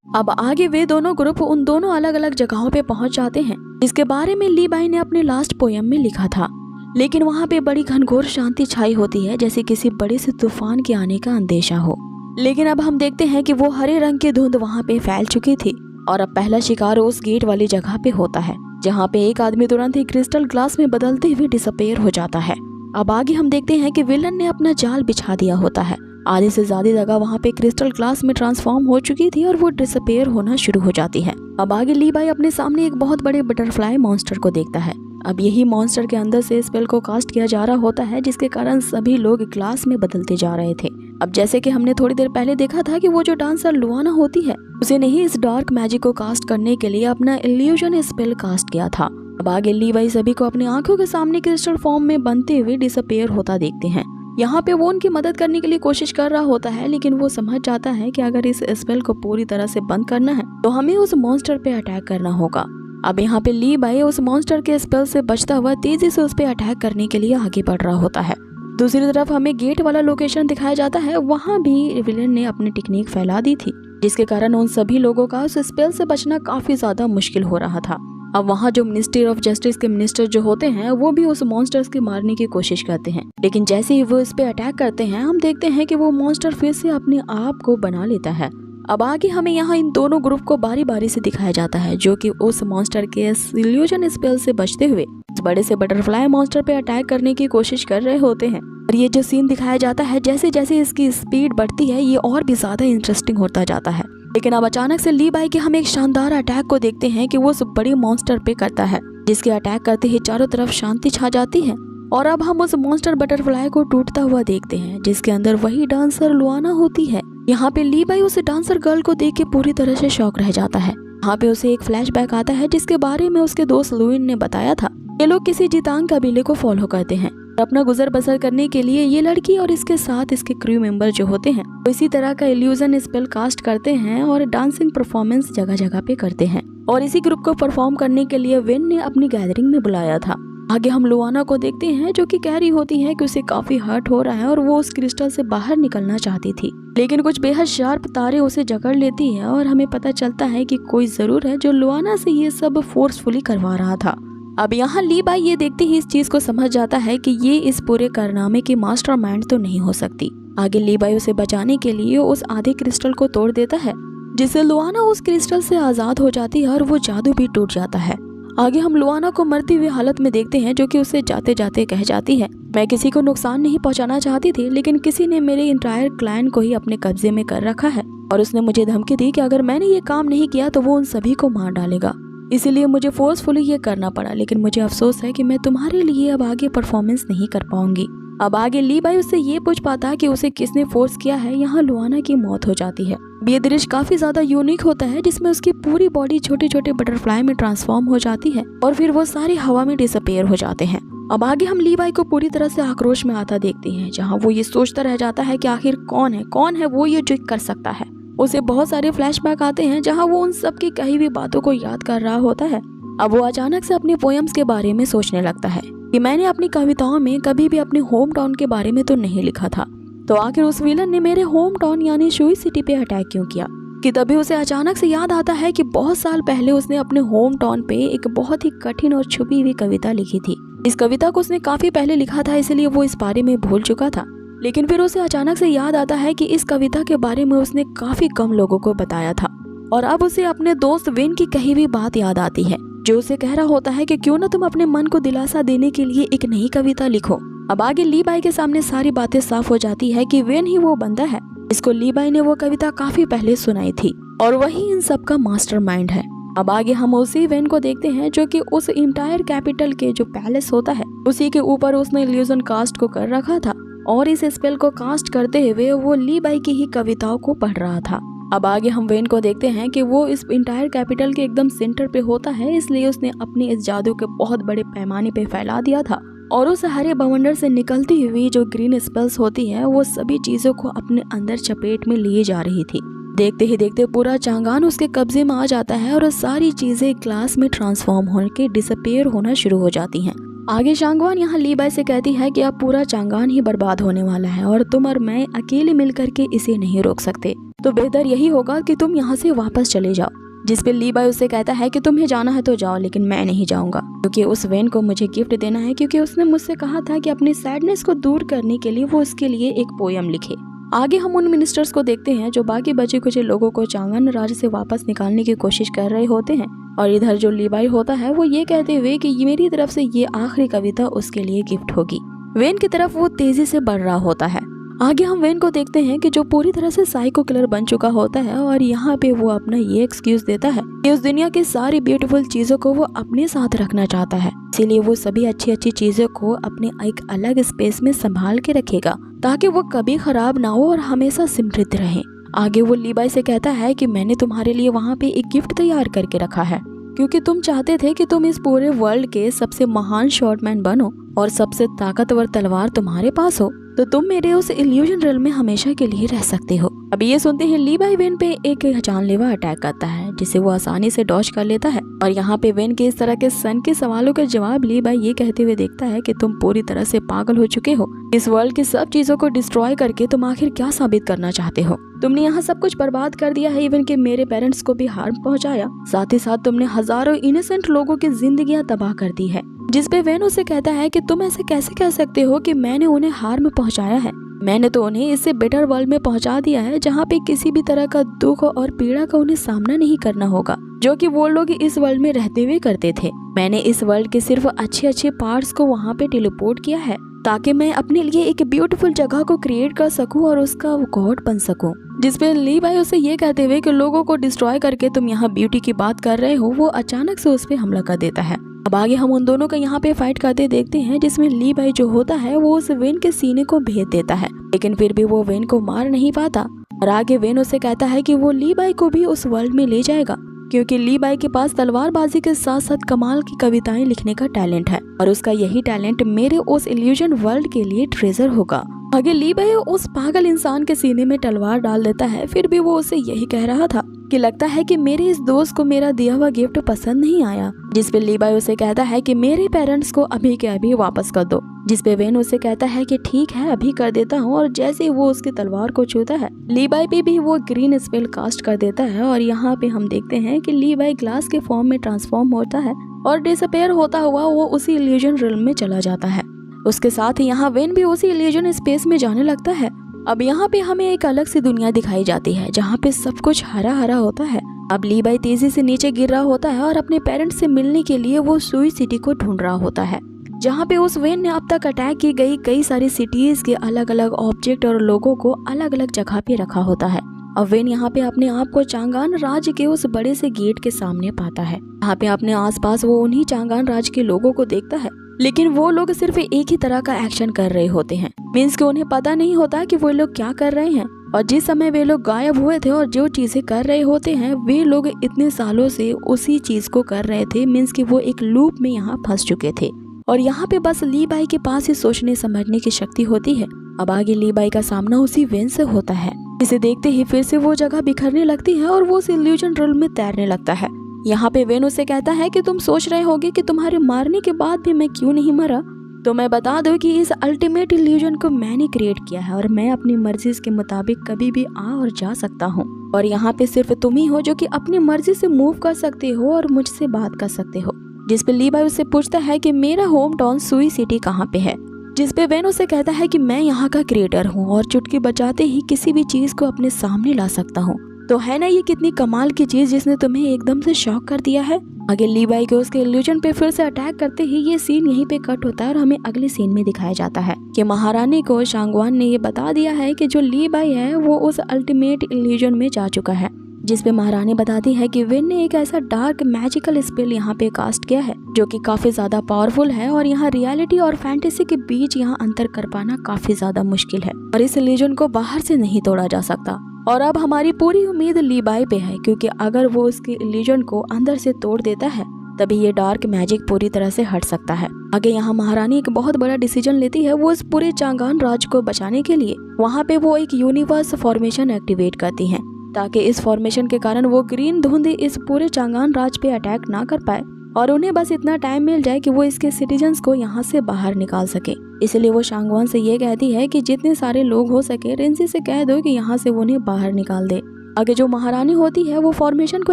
अब आगे वे दोनों ग्रुप उन दोनों अलग अलग जगहों पे पहुंच जाते हैं जिसके बारे में लीवाई ने अपने लास्ट पोयम में लिखा था, लेकिन वहाँ पे बड़ी घनघोर शांति छाई होती है जैसे किसी बड़े से तूफान के आने का अंदेशा हो। लेकिन अब हम देखते हैं कि वो हरे रंग की धुंध वहाँ पे फैल चुकी थी और अब पहला शिकार उस गेट वाली जगह पे होता है जहाँ पे एक आदमी तुरंत ही क्रिस्टल ग्लास में बदलते हुए डिसअपेयर हो जाता है। अब आगे हम देखते हैं कि विलन ने अपना जाल बिछा दिया होता है। आधे से ज्यादा जगह वहाँ पे क्रिस्टल ग्लास में ट्रांसफॉर्म हो चुकी थी और वो डिसअपेयर होना शुरू हो जाती है। अब आगे लीवाई अपने सामने एक बहुत बड़े बटरफ्लाई मॉन्स्टर को देखता है। अब यही मॉन्स्टर के अंदर से स्पेल को कास्ट किया जा रहा होता है जिसके कारण सभी लोग ग्लास में बदलते जा रहे थे। अब जैसे कि हमने थोड़ी देर पहले देखा था कि वो जो डांसर लुआना होती है उसे नहीं इस डार्क मैजिक को कास्ट करने के लिए अपना इल्यूजन स्पेल कास्ट किया था। अब आगे लीवाई सभी को अपनी आंखों के सामने क्रिस्टल फॉर्म में बनते हुए डिसअपेयर होता देखते हैं। यहाँ पे वो उनकी मदद करने के लिए कोशिश कर रहा होता है, लेकिन वो समझ जाता है कि अगर इस स्पेल को पूरी तरह से बंद करना है तो हमें उस मॉन्स्टर पे अटैक करना होगा। अब यहाँ पे लीवाई उस मॉन्स्टर के स्पेल से बचता हुआ तेजी से उस पे अटैक करने के लिए आगे बढ़ रहा होता है। दूसरी तरफ हमें गेट वाला लोकेशन दिखाया जाता है, वहाँ भी विलन ने अपनी टेक्निक फैला दी थी जिसके कारण उन सभी लोगों का उस स्पेल से बचना काफी ज्यादा मुश्किल हो रहा था। अब वहाँ जो मिनिस्ट्री ऑफ जस्टिस के मिनिस्टर जो होते हैं वो भी उस मॉन्स्टर्स के मारने की कोशिश करते हैं, लेकिन जैसे ही वो इस पे अटैक करते हैं हम देखते हैं कि वो मॉन्स्टर फिर से अपने आप को बना लेता है। अब आगे हमें यहाँ इन दोनों ग्रुप को बारी बारी से दिखाया जाता है जो कि उस मॉन्स्टर के इल्यूजन स्पेल से बचते हुए उस बड़े से बटरफ्लाई मॉन्स्टर पे अटैक करने की कोशिश कर रहे होते हैं। और ये जो सीन दिखाया जाता है जैसे जैसे इसकी स्पीड बढ़ती है ये और भी ज्यादा इंटरेस्टिंग होता जाता है। लेकिन अब अचानक से लीवाई के हम एक शानदार अटैक को देखते हैं कि वो उस बड़ी मॉन्स्टर पे करता है, जिसके अटैक करते ही चारों तरफ शांति छा जाती है। और अब हम उस मॉन्स्टर बटरफ्लाई को टूटता हुआ देखते हैं जिसके अंदर वही डांसर लुआना होती है। यहाँ पे लीवाई उस डांसर गर्ल को देख के पूरी तरह से शॉक रह जाता है। यहाँ पे उसे एक फ्लैशबैक आता है जिसके बारे में उसके दोस्त लुइन ने बताया था। ये लोग किसी जितांग कबीले को फॉलो करते हैं। अपना गुजर बसर करने के लिए ये लड़की और इसके साथ इसके क्रू मेंबर जो होते हैं वो इसी तरह का इल्यूजन स्पेल कास्ट करते हैं और डांसिंग परफॉर्मेंस जगह जगह पे करते हैं। और इसी ग्रुप को परफॉर्म करने के लिए वेन ने अपनी गैदरिंग में बुलाया था। आगे हम लुआना को देखते हैं जो कि कह रही होती है कि उसे काफी हर्ट हो रहा है और वो उस क्रिस्टल से बाहर निकलना चाहती थी, लेकिन कुछ बेहद शार्प तारे उसे जकड़ लेती है और हमें पता चलता है कि कोई जरूर है जो लुआना से ये सब फोर्सफुली करवा रहा था। अब यहाँ लीवाई ये देखते ही इस चीज को समझ जाता है कि ये इस पूरे कारनामे की मास्टरमाइंड तो नहीं हो सकती। आगे लीवाई उसे बचाने के लिए उस आधे क्रिस्टल को तोड़ देता है जिससे लुआना उस क्रिस्टल से आजाद हो जाती है और वो जादू भी टूट जाता है। आगे हम लुआना को मरती हुई हालत में देखते हैं, जो कि उसे जाते जाते कह जाती है, मैं किसी को नुकसान नहीं पहुंचाना चाहती थी, लेकिन किसी ने मेरे इंटायर क्लान को ही अपने कब्जे में कर रखा है और उसने मुझे धमकी दी कि अगर मैंने ये काम नहीं किया तो वो उन सभी को मार डालेगा। इसीलिए मुझे फोर्सफुली ये करना पड़ा, लेकिन मुझे अफसोस है कि मैं तुम्हारे लिए अब आगे परफॉर्मेंस नहीं कर पाऊंगी। अब आगे ली बाई उससे ये पूछ पाता है कि उसे किसने फोर्स किया है। यहाँ लुआना की मौत हो जाती है। ये दृश्य काफी ज्यादा यूनिक होता है, जिसमें उसकी पूरी बॉडी छोटे छोटे बटरफ्लाई में ट्रांसफॉर्म हो जाती है और फिर वो सारी हवा में डिसअपीयर हो जाते हैं। अब आगे हम ली बाई को पूरी तरह से आक्रोश में आता देखते हैं, जहाँ वो ये सोचता रह जाता है कि आखिर कौन है वो ये जो कर सकता है। उसे बहुत सारे फ्लैशबैक आते हैं, जहाँ वो उन सब की कही हुई बातों को याद कर रहा होता है। अब वो अचानक से अपने पोएम्स के बारे में सोचने लगता है कि मैंने अपनी कविताओं में कभी भी अपने होम टाउन के बारे में तो नहीं लिखा था, तो आखिर उस विलन ने मेरे होम टाउन यानी शुई सिटी पे अटैक क्यों किया। कि तभी उसे अचानक से याद आता है कि बहुत साल पहले उसने अपने होम टाउन पे एक बहुत ही कठिन और छुपी हुई कविता लिखी थी। इस कविता को उसने काफी पहले लिखा था, इसलिए वो इस बारे में भूल चुका था। लेकिन फिर उसे अचानक से याद आता है कि इस कविता के बारे में उसने काफी कम लोगों को बताया था, और अब उसे अपने दोस्त विन की कही हुई बात याद आती है, जो उसे कह रहा होता है कि क्यों ना तुम अपने मन को दिलासा देने के लिए एक नई कविता लिखो। अब आगे ली बाई के सामने सारी बातें साफ हो जाती है कि विन ही वो बंदा है इसको ली बाई ने वो कविता काफी पहले सुनाई थी और वही इन सब का मास्टरमाइंड है। अब आगे हम उसी वेन को देखते हैं, जो कि उस इंटायर कैपिटल के जो पैलेस होता है उसी के ऊपर उसने इल्यूजन कास्ट को कर रखा था, और इस स्पेल को कास्ट करते हुए वो ली बाई की ही कविताओं को पढ़ रहा था। अब आगे हम वेन को देखते हैं कि वो इस इंटायर कैपिटल के एकदम सेंटर पे होता है, इसलिए उसने अपने इस जादू के बहुत बड़े पैमाने पे फैला दिया था, और उस हरे बवंडर से निकलती हुई जो ग्रीन स्पेल्स होती है वो सभी चीजों को अपने अंदर चपेट में लिए जा रही थी। देखते ही देखते पूरा चांगान उसके कब्जे में आ जाता है और सारी चीजें ग्लास में ट्रांसफॉर्म होकर डिसअपीयर होना शुरू हो जाती हैं। आगे शांगवान यहाँ ली बाई से कहती है कि अब पूरा चांगान ही बर्बाद होने वाला है और तुम और मैं अकेले मिलकर के इसे नहीं रोक सकते, तो बेहतर यही होगा कि तुम यहाँ से वापस चले जाओ। जिस पे ली बाई उससे कहता है कि तुम्हें जाना है तो जाओ, लेकिन मैं नहीं जाऊंगा, क्योंकि उस वेन को मुझे गिफ्ट देना है, क्योंकि उसने मुझसे कहा था कि अपनी सैडनेस को दूर करने के लिए वो उसके लिए एक पोयम लिखे। आगे हम उन मिनिस्टर्स को देखते हैं जो बाकी बचे कुछ लोगों को चांगन राज्य से वापस निकालने की कोशिश कर रहे होते हैं, और इधर जो ली बाई होता है वो ये कहते हुए कि मेरी तरफ से ये आखिरी कविता उसके लिए गिफ्ट होगी। वेन की तरफ वो तेजी से बढ़ रहा होता है। आगे हम वेन को देखते हैं कि जो पूरी तरह से साइको किलर बन चुका होता है, और यहाँ पे वो अपना ये एक्सक्यूज देता है कि उस दुनिया की सारी ब्यूटीफुल चीजों को वो अपने साथ रखना चाहता है, इसीलिए वो सभी अच्छी अच्छी चीजों को अपने एक अलग स्पेस में संभाल के रखेगा ताकि वो कभी खराब ना हो और हमेशा समृद्ध रहे। आगे वो ली बाई से कहता है कि मैंने तुम्हारे लिए वहाँ पे एक गिफ्ट तैयार करके रखा है, क्योंकि तुम चाहते थे कि तुम इस पूरे वर्ल्ड के सबसे महान शॉटमैन बनो और सबसे ताकतवर तलवार तुम्हारे पास हो, तो तुम मेरे उस इल्यूजन रियल में हमेशा के लिए रह सकते हो। अब ये सुनते ही ली बाई वेन पे एक जानलेवा अटैक करता है, जिसे वो आसानी से डॉज कर लेता है, और यहाँ पे वेन के इस तरह के सन के सवालों के जवाब ली बाई ये कहते हुए देखता है कि तुम पूरी तरह से पागल हो चुके हो। इस वर्ल्ड की सब चीजों को डिस्ट्रॉय करके तुम आखिर क्या साबित करना चाहते हो? तुमने यहाँ सब कुछ बर्बाद कर दिया है, इवन के मेरे पेरेंट्स को भी हार्म पहुँचाया, साथ ही साथ तुमने हजारों इनोसेंट लोगों की जिंदगियाँ तबाह कर दी है। जिस पे वेन उसे कहता है कि तुम ऐसे कैसे कह सकते हो कि मैंने उन्हें हार्म पहुंचाया है? मैंने तो उन्हें इससे बेटर वर्ल्ड में पहुंचा दिया है, जहाँ पे किसी भी तरह का दुख और पीड़ा का उन्हें सामना नहीं करना होगा, जो कि वो लोग इस वर्ल्ड में रहते हुए करते थे। मैंने इस वर्ल्ड के सिर्फ अच्छे अच्छे पार्ट्स को वहाँ पे टेलीपोर्ट किया है, ताकि मैं अपने लिए एक ब्यूटीफुल जगह को क्रिएट कर सकूं और उसका गॉड बन सकूं। जिसपे ली बाई उसे ये कहते हुए कि लोगों को डिस्ट्रॉय करके तुम यहाँ ब्यूटी की बात कर रहे हो, वो अचानक से उस पे हमला कर देता है। अब आगे हम उन दोनों को यहाँ पे फाइट करते देखते हैं, जिसमें ली बाई जो होता है वो उस वेन के सीने को भेद देता है, लेकिन फिर भी वो वेन को मार नहीं पाता। और आगे वेन उसे कहता है कि वो ली बाई को भी उस वर्ल्ड में ले जाएगा, क्योंकि ली बाई के पास तलवारबाजी के साथ साथ कमाल की कविताएं लिखने का टैलेंट है, और उसका यही टैलेंट मेरे उस इल्यूजन वर्ल्ड के लिए ट्रेजर होगा। आगे ली बाई उस पागल इंसान के सीने में तलवार डाल देता है, फिर भी वो उसे यही कह रहा था कि लगता है कि मेरे इस दोस्त को मेरा दिया हुआ गिफ्ट पसंद नहीं आया। जिस पे ली बाई उसे कहता है कि मेरे पेरेंट्स को अभी के अभी वापस कर दो। जिस पे वेन उसे कहता है कि ठीक है अभी कर देता हूँ, और जैसे ही वो उसकी तलवार को छूता है ली बाई पे भी वो ग्रीन स्पेल कास्ट कर देता है, और यहाँ पे हम देखते हैं कि ली बाई ग्लास के फॉर्म में ट्रांसफॉर्म होता है और डिसअपीयर होता हुआ वो उसी इल्यूजन रियल में चला जाता है। उसके साथ ही यहाँ वेन भी उसी इल्यूजन स्पेस में जाने लगता है। अब यहाँ पे हमें एक अलग सी दुनिया दिखाई जाती है, जहाँ पे सब कुछ हरा हरा होता है, अब लीबाई तेजी से नीचे गिर रहा होता है और अपने पेरेंट्स से मिलने के लिए वो सुई सिटी को ढूंढ रहा होता है, जहाँ पे उस वेन ने अब तक अटैक की गई कई सारी सिटीज के अलग अलग ऑब्जेक्ट और लोगों को अलग अलग जगह पे रखा होता है। अब वेन यहाँ पे अपने आप को चांगान राज्य के उस बड़े से गेट के सामने पाता है। यहाँ पे अपने आसपास वो उन्हीं चांगान राज्य के लोगों को देखता है, लेकिन वो लोग सिर्फ एक ही तरह का एक्शन कर रहे होते हैं। मीन्स कि उन्हें पता नहीं होता कि वो लोग क्या कर रहे हैं, और जिस समय वे लोग गायब हुए थे और जो चीजें कर रहे होते हैं वे लोग इतने सालों से उसी चीज को कर रहे थे। मीन्स कि वो एक लूप में यहाँ फंस चुके थे और यहाँ पे बस लीबाई के पास ही सोचने समझने की शक्ति होती है। अब आगे लीबाई का सामना उसी वेन से होता है। इसे देखते ही फिर से वो जगह बिखरने लगती है और वो उस इल्यूजन रिल्म में तैरने लगता है। यहाँ पे वेन उसे कहता है कि तुम सोच रहे होगे कि तुम्हारे मारने के बाद भी मैं क्यों नहीं मरा, तो मैं बता दूं कि इस अल्टीमेट इल्यूजन को मैंने क्रिएट किया है और मैं अपनी मर्जी के मुताबिक कभी भी आ और जा सकता हूँ, और यहाँ पे सिर्फ तुम ही हो जो कि अपनी मर्जी से मूव कर सकते हो और मुझसे बात कर सकते हो। जिस पे लीबाई उससे पूछता है कि मेरा होम टाउन सुई सिटी कहाँ पे है, जिस पे वेन उसे कहता है कि मैं यहाँ का क्रिएटर हूँ और चुटकी बजाते ही किसी भी चीज को अपने सामने ला सकता हूँ। तो है ना ये कितनी कमाल की चीज जिसने तुम्हें एकदम से शॉक कर दिया है। आगे लीबाई को उसके इल्यूजन पे फिर से अटैक करते ही ये सीन यहीं पे कट होता है और हमें अगले सीन में दिखाया जाता है कि महारानी को शांगवान ने ये बता दिया है कि जो लीबाई है वो उस अल्टीमेट इल्यूजन में जा चुका है, जिस पे महारानी बताती है कि वेन ने एक ऐसा डार्क मैजिकल स्पेल यहाँ पे कास्ट किया है जो कि काफी ज्यादा पावरफुल है और यहाँ रियलिटी और फैंटेसी के बीच यहाँ अंतर कर पाना काफी ज्यादा मुश्किल है और इस इल्यूजन को बाहर से नहीं तोड़ा जा सकता। और अब हमारी पूरी उम्मीद लीबाई पे है, क्योंकि अगर वो उसके इल्यूजन को अंदर से तोड़ देता है तभी ये डार्क मैजिक पूरी तरह से हट सकता है। आगे यहाँ महारानी एक बहुत बड़ा डिसीजन लेती है। वो इस पूरे चांगान राज्य को बचाने के लिए वहाँ पे वो एक यूनिवर्स फॉर्मेशन एक्टिवेट करती है, ताकि इस फॉर्मेशन के कारण वो ग्रीन धुंध इस पूरे चांगान राज्य पे अटैक ना कर पाए और उन्हें बस इतना टाइम मिल जाए कि वो इसके सिटीजन्स को यहाँ से बाहर निकाल सके। इसलिए वो शांगवान से ये कहती है कि जितने सारे लोग हो सके रिंसी से कह दो कि यहाँ से वो उन्हें बाहर निकाल दे। आगे जो महारानी होती है वो फॉर्मेशन को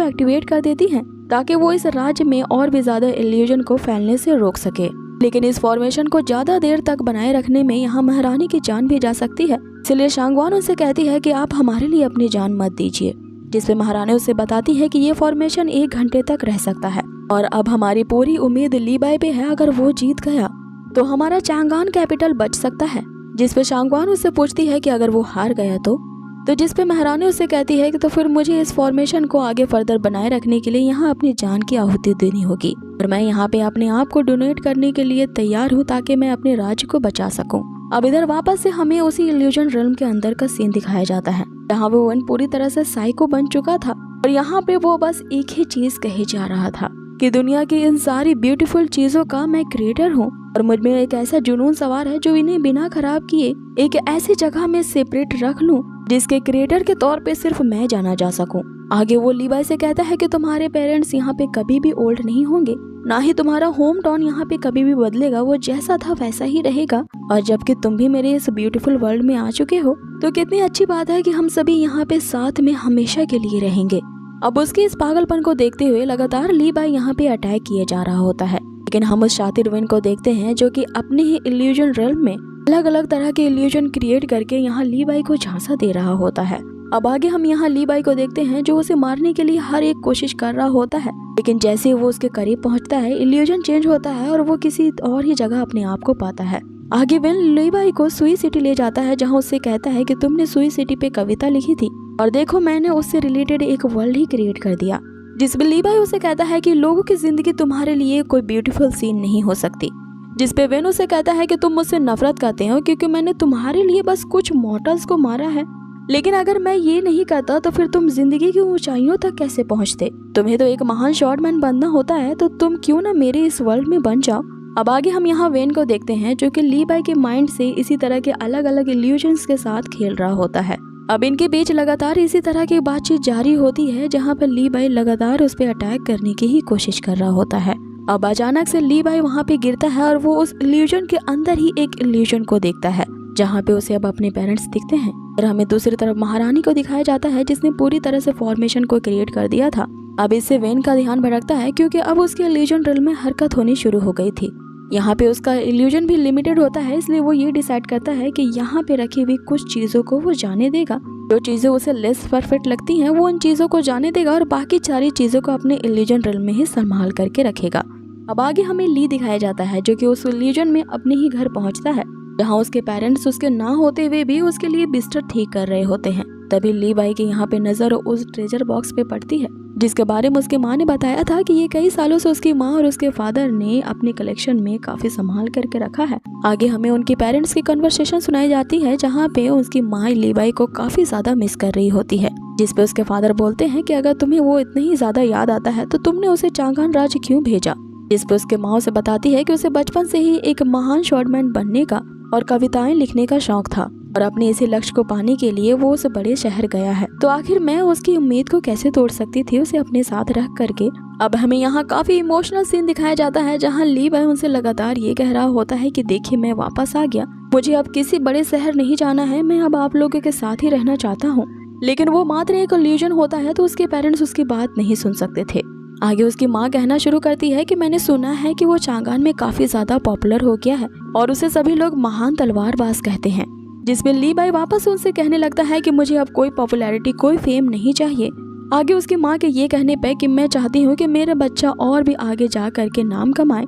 एक्टिवेट कर देती है ताकि वो इस राज्य में और भी ज्यादा इल्यूजन को फैलने से रोक सके। लेकिन इस फॉर्मेशन को ज्यादा देर तक बनाए रखने में यहाँ महारानी की जान भी जा सकती है, इसलिए शांगवान उनसे कहती है कि आप हमारे लिए अपनी जान मत दीजिए, जिसपे महारानी उससे बताती है कि ये फॉर्मेशन 1 घंटे तक रह सकता है। और अब हमारी पूरी उम्मीद लीबाई पे है, अगर वो जीत गया तो हमारा चांगान कैपिटल बच सकता है। जिसपे शांगवान उससे पूछती है कि अगर वो हार गया तो जिसपे महारानी उससे कहती है कि तो फिर मुझे इस फॉर्मेशन को आगे फर्दर बनाए रखने के लिए यहाँ अपनी जान की आहुति देनी होगी और मैं यहाँ पे अपने आप को डोनेट करने के लिए तैयार हूँ ताकि मैं अपने राज्य को बचा सकूँ। अब इधर वापस से हमें उसी इल्यूजन रिल्म के अंदर का सीन दिखाया जाता है जहाँ वो वन पूरी तरह से साइको बन चुका था और यहाँ पे वो बस एक ही चीज कहे जा रहा था कि दुनिया की इन सारी ब्यूटीफुल चीजों का मैं क्रिएटर हूँ और मुझ में एक ऐसा जुनून सवार है जो इन्हें बिना खराब किए एक ऐसी जगह में सेपरेट रख लूं जिसके क्रिएटर के तौर पे सिर्फ मैं जाना जा सकूं। आगे वो लीबाई से कहता है कि तुम्हारे पेरेंट्स यहाँ पे कभी भी ओल्ड नहीं होंगे, ना ही तुम्हारा होम टाउन यहाँ पे कभी भी बदलेगा, वो जैसा था वैसा ही रहेगा। और जबकि तुम भी मेरे इस ब्यूटीफुल वर्ल्ड में आ चुके हो तो कितनी अच्छी बात है कि हम सभी यहाँ पे साथ में हमेशा के लिए रहेंगे। अब उसके इस पागलपन को देखते हुए लगातार लीबाई यहाँ पे अटैक किए जा रहा होता है, लेकिन हम उस शातिर विन को देखते हैं जो कि अपने ही इल्यूजन रिल्म में अलग अलग तरह के इल्यूजन क्रिएट करके यहाँ लीबाई को झांसा दे रहा होता है। अब आगे हम यहाँ लीबाई को देखते हैं जो उसे मारने के लिए हर एक कोशिश कर रहा होता है, लेकिन जैसे वो उसके करीब पहुँचता है इल्यूजन चेंज होता है और वो किसी और ही जगह अपने आप को पाता है। आगे विन लीबाई को सुई सिटी ले जाता है जहाँ उससे कहता है कि तुमने सुई सिटी पे कविता लिखी थी और देखो मैंने उससे रिलेटेड एक वर्ल्ड ही क्रिएट कर दिया, जिसमें लीबाई उसे कहता है कि लोगों की जिंदगी तुम्हारे लिए कोई ब्यूटीफुल सीन नहीं हो सकती। जिसपे वेन उसे कहता है कि तुम मुझसे नफरत करते हो क्योंकि मैंने तुम्हारे लिए बस कुछ मॉर्टल्स को मारा है, लेकिन अगर मैं ये नहीं करता तो फिर तुम जिंदगी की ऊंचाइयों तक कैसे पहुंचते। तुम्हें तो एक महान शॉटमैन बनना होता है, तो तुम क्यों ना मेरे इस वर्ल्ड में बन जाओ। अब आगे हम यहाँ वेन को देखते हैं जो कि लीबाई के माइंड से इसी तरह के अलग अलग इल्यूजन्स के साथ खेल रहा होता है। अब इनके बीच लगातार इसी तरह की बातचीत जारी होती है जहाँ पर लीबाई लगातार उस पर अटैक करने की ही कोशिश कर रहा होता है। अब अचानक से लीबाई वहाँ पे गिरता है और वो उस इल्यूजन के अंदर ही एक इल्यूजन को देखता है जहाँ पे उसे अब अपने पेरेंट्स दिखते हैं और हमें दूसरी तरफ महारानी को दिखाया जाता है जिसने पूरी तरह से फॉर्मेशन को क्रिएट कर दिया था। अब इससे वेन का ध्यान भटकता है क्योंकि अब उसके इल्यूजन रिल्म में हरकत होनी शुरू हो गई थी। यहाँ पे उसका इल्यूजन भी लिमिटेड होता है, इसलिए वो ये डिसाइड करता है कि यहाँ पे रखी हुई कुछ चीजों को वो जाने देगा जो चीजें उसे लेस परफेक्ट लगती हैं वो उन चीजों को जाने देगा और बाकी सारी चीजों को अपने इल्यूजन रिल्म में ही संभाल करके रखेगा। अब आगे हमें ली दिखाया जाता है जो कि उस इल्यूजन में अपने ही घर पहुंचता है, जहां उसके पेरेंट्स उसके ना होते हुए भी उसके लिए बिस्तर ठीक कर रहे होते हैं। तभी ली बाई की यहाँ पे नजर उस ट्रेजर बॉक्स पे पड़ती है, जिसके बारे में उसकी माँ ने बताया था कि ये कई सालों से उसकी माँ और उसके फादर ने अपनी कलेक्शन में काफी संभाल करके रखा है। आगे हमें उनकी पेरेंट्स की कन्वर्सेशन सुनाई जाती है, जहाँ पे उसकी माँ ली बाई को काफी ज्यादा मिस कर रही होती है, जिसपे उसके फादर बोलते हैं कि अगर तुम्हें वो इतना ही ज्यादा याद आता है तो तुमने उसे चांगान राज्य क्यों भेजा। जिसपे उसके माँ उसे बताती है कि उसे बचपन से ही एक महान शॉर्टमैन बनने का और कविताएं लिखने का शौक था और अपने इसी लक्ष्य को पाने के लिए वो उस बड़े शहर गया है। तो आखिर मैं उसकी उम्मीद को कैसे तोड़ सकती थी उसे अपने साथ रख करके। अब हमें यहाँ काफी इमोशनल सीन दिखाया जाता है, जहाँ ली बाई उनसे लगातार ये कह रहा होता है कि देखिए मैं वापस आ गया, मुझे अब किसी बड़े शहर नहीं जाना है, मैं अब आप लोगों के साथ ही रहना चाहता हूँ। लेकिन वो मात्र एक इल्यूजन होता है तो उसके पेरेंट्स उसकी बात नहीं सुन सकते थे। आगे उसकी माँ कहना शुरू करती है कि मैंने सुना है कि वो चांगान में काफी ज्यादा पॉपुलर हो गया है और उसे सभी लोग महान तलवारबाज कहते हैं। जिसमें ली बाई वापस उनसे कहने लगता है कि मुझे अब कोई पॉपुलैरिटी कोई फेम नहीं चाहिए। आगे उसकी माँ के ये कहने पे कि मैं चाहती हूँ कि मेरा बच्चा और भी आगे जा करके नाम कमाए।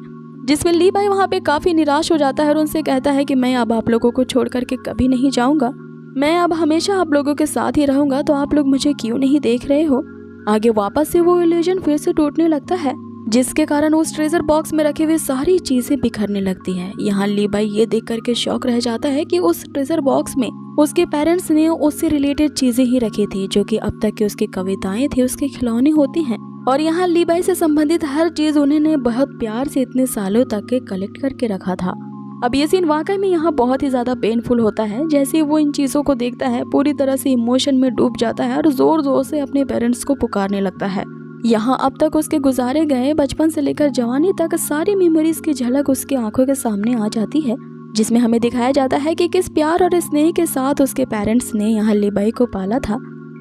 जिसमें ली बाई वहाँ पे काफी निराश हो जाता है और उनसे कहता है कि मैं अब आप लोगों को छोड़ करके कभी नहीं जाऊंगा, मैं अब हमेशा आप लोगों के साथ ही रहूंगा, तो आप लोग मुझे क्यों नहीं देख रहे हो। आगे वापस से वो इल्यूजन फिर से टूटने लगता है, जिसके कारण उस ट्रेजर बॉक्स में रखे हुए सारी चीजें बिखरने लगती है। यहाँ ली बाई ये देख करके शौक रह जाता है कि उस ट्रेजर बॉक्स में उसके पेरेंट्स ने उससे रिलेटेड चीजें ही रखी थी, जो कि अब तक की उसकी कविताएं थी, उसके खिलौने होती हैं। और यहाँ ली बाई से संबंधित हर चीज उन्होंने बहुत प्यार से इतने सालों तक के कलेक्ट करके रखा था। अब ये सीन वाकई में यहाँ बहुत ही ज्यादा पेनफुल होता है। जैसे वो इन चीजों को देखता है पूरी तरह से इमोशन में डूब जाता है और जोर जोर से अपने पेरेंट्स को पुकारने लगता है। यहाँ अब तक उसके गुजारे गए बचपन से लेकर जवानी तक सारी मेमोरीज की झलक उसकी आंखों के सामने आ जाती है, जिसमें हमें दिखाया जाता है कि किस प्यार और स्नेह के साथ उसके पेरेंट्स ने यहाँ ली बाई को पाला था।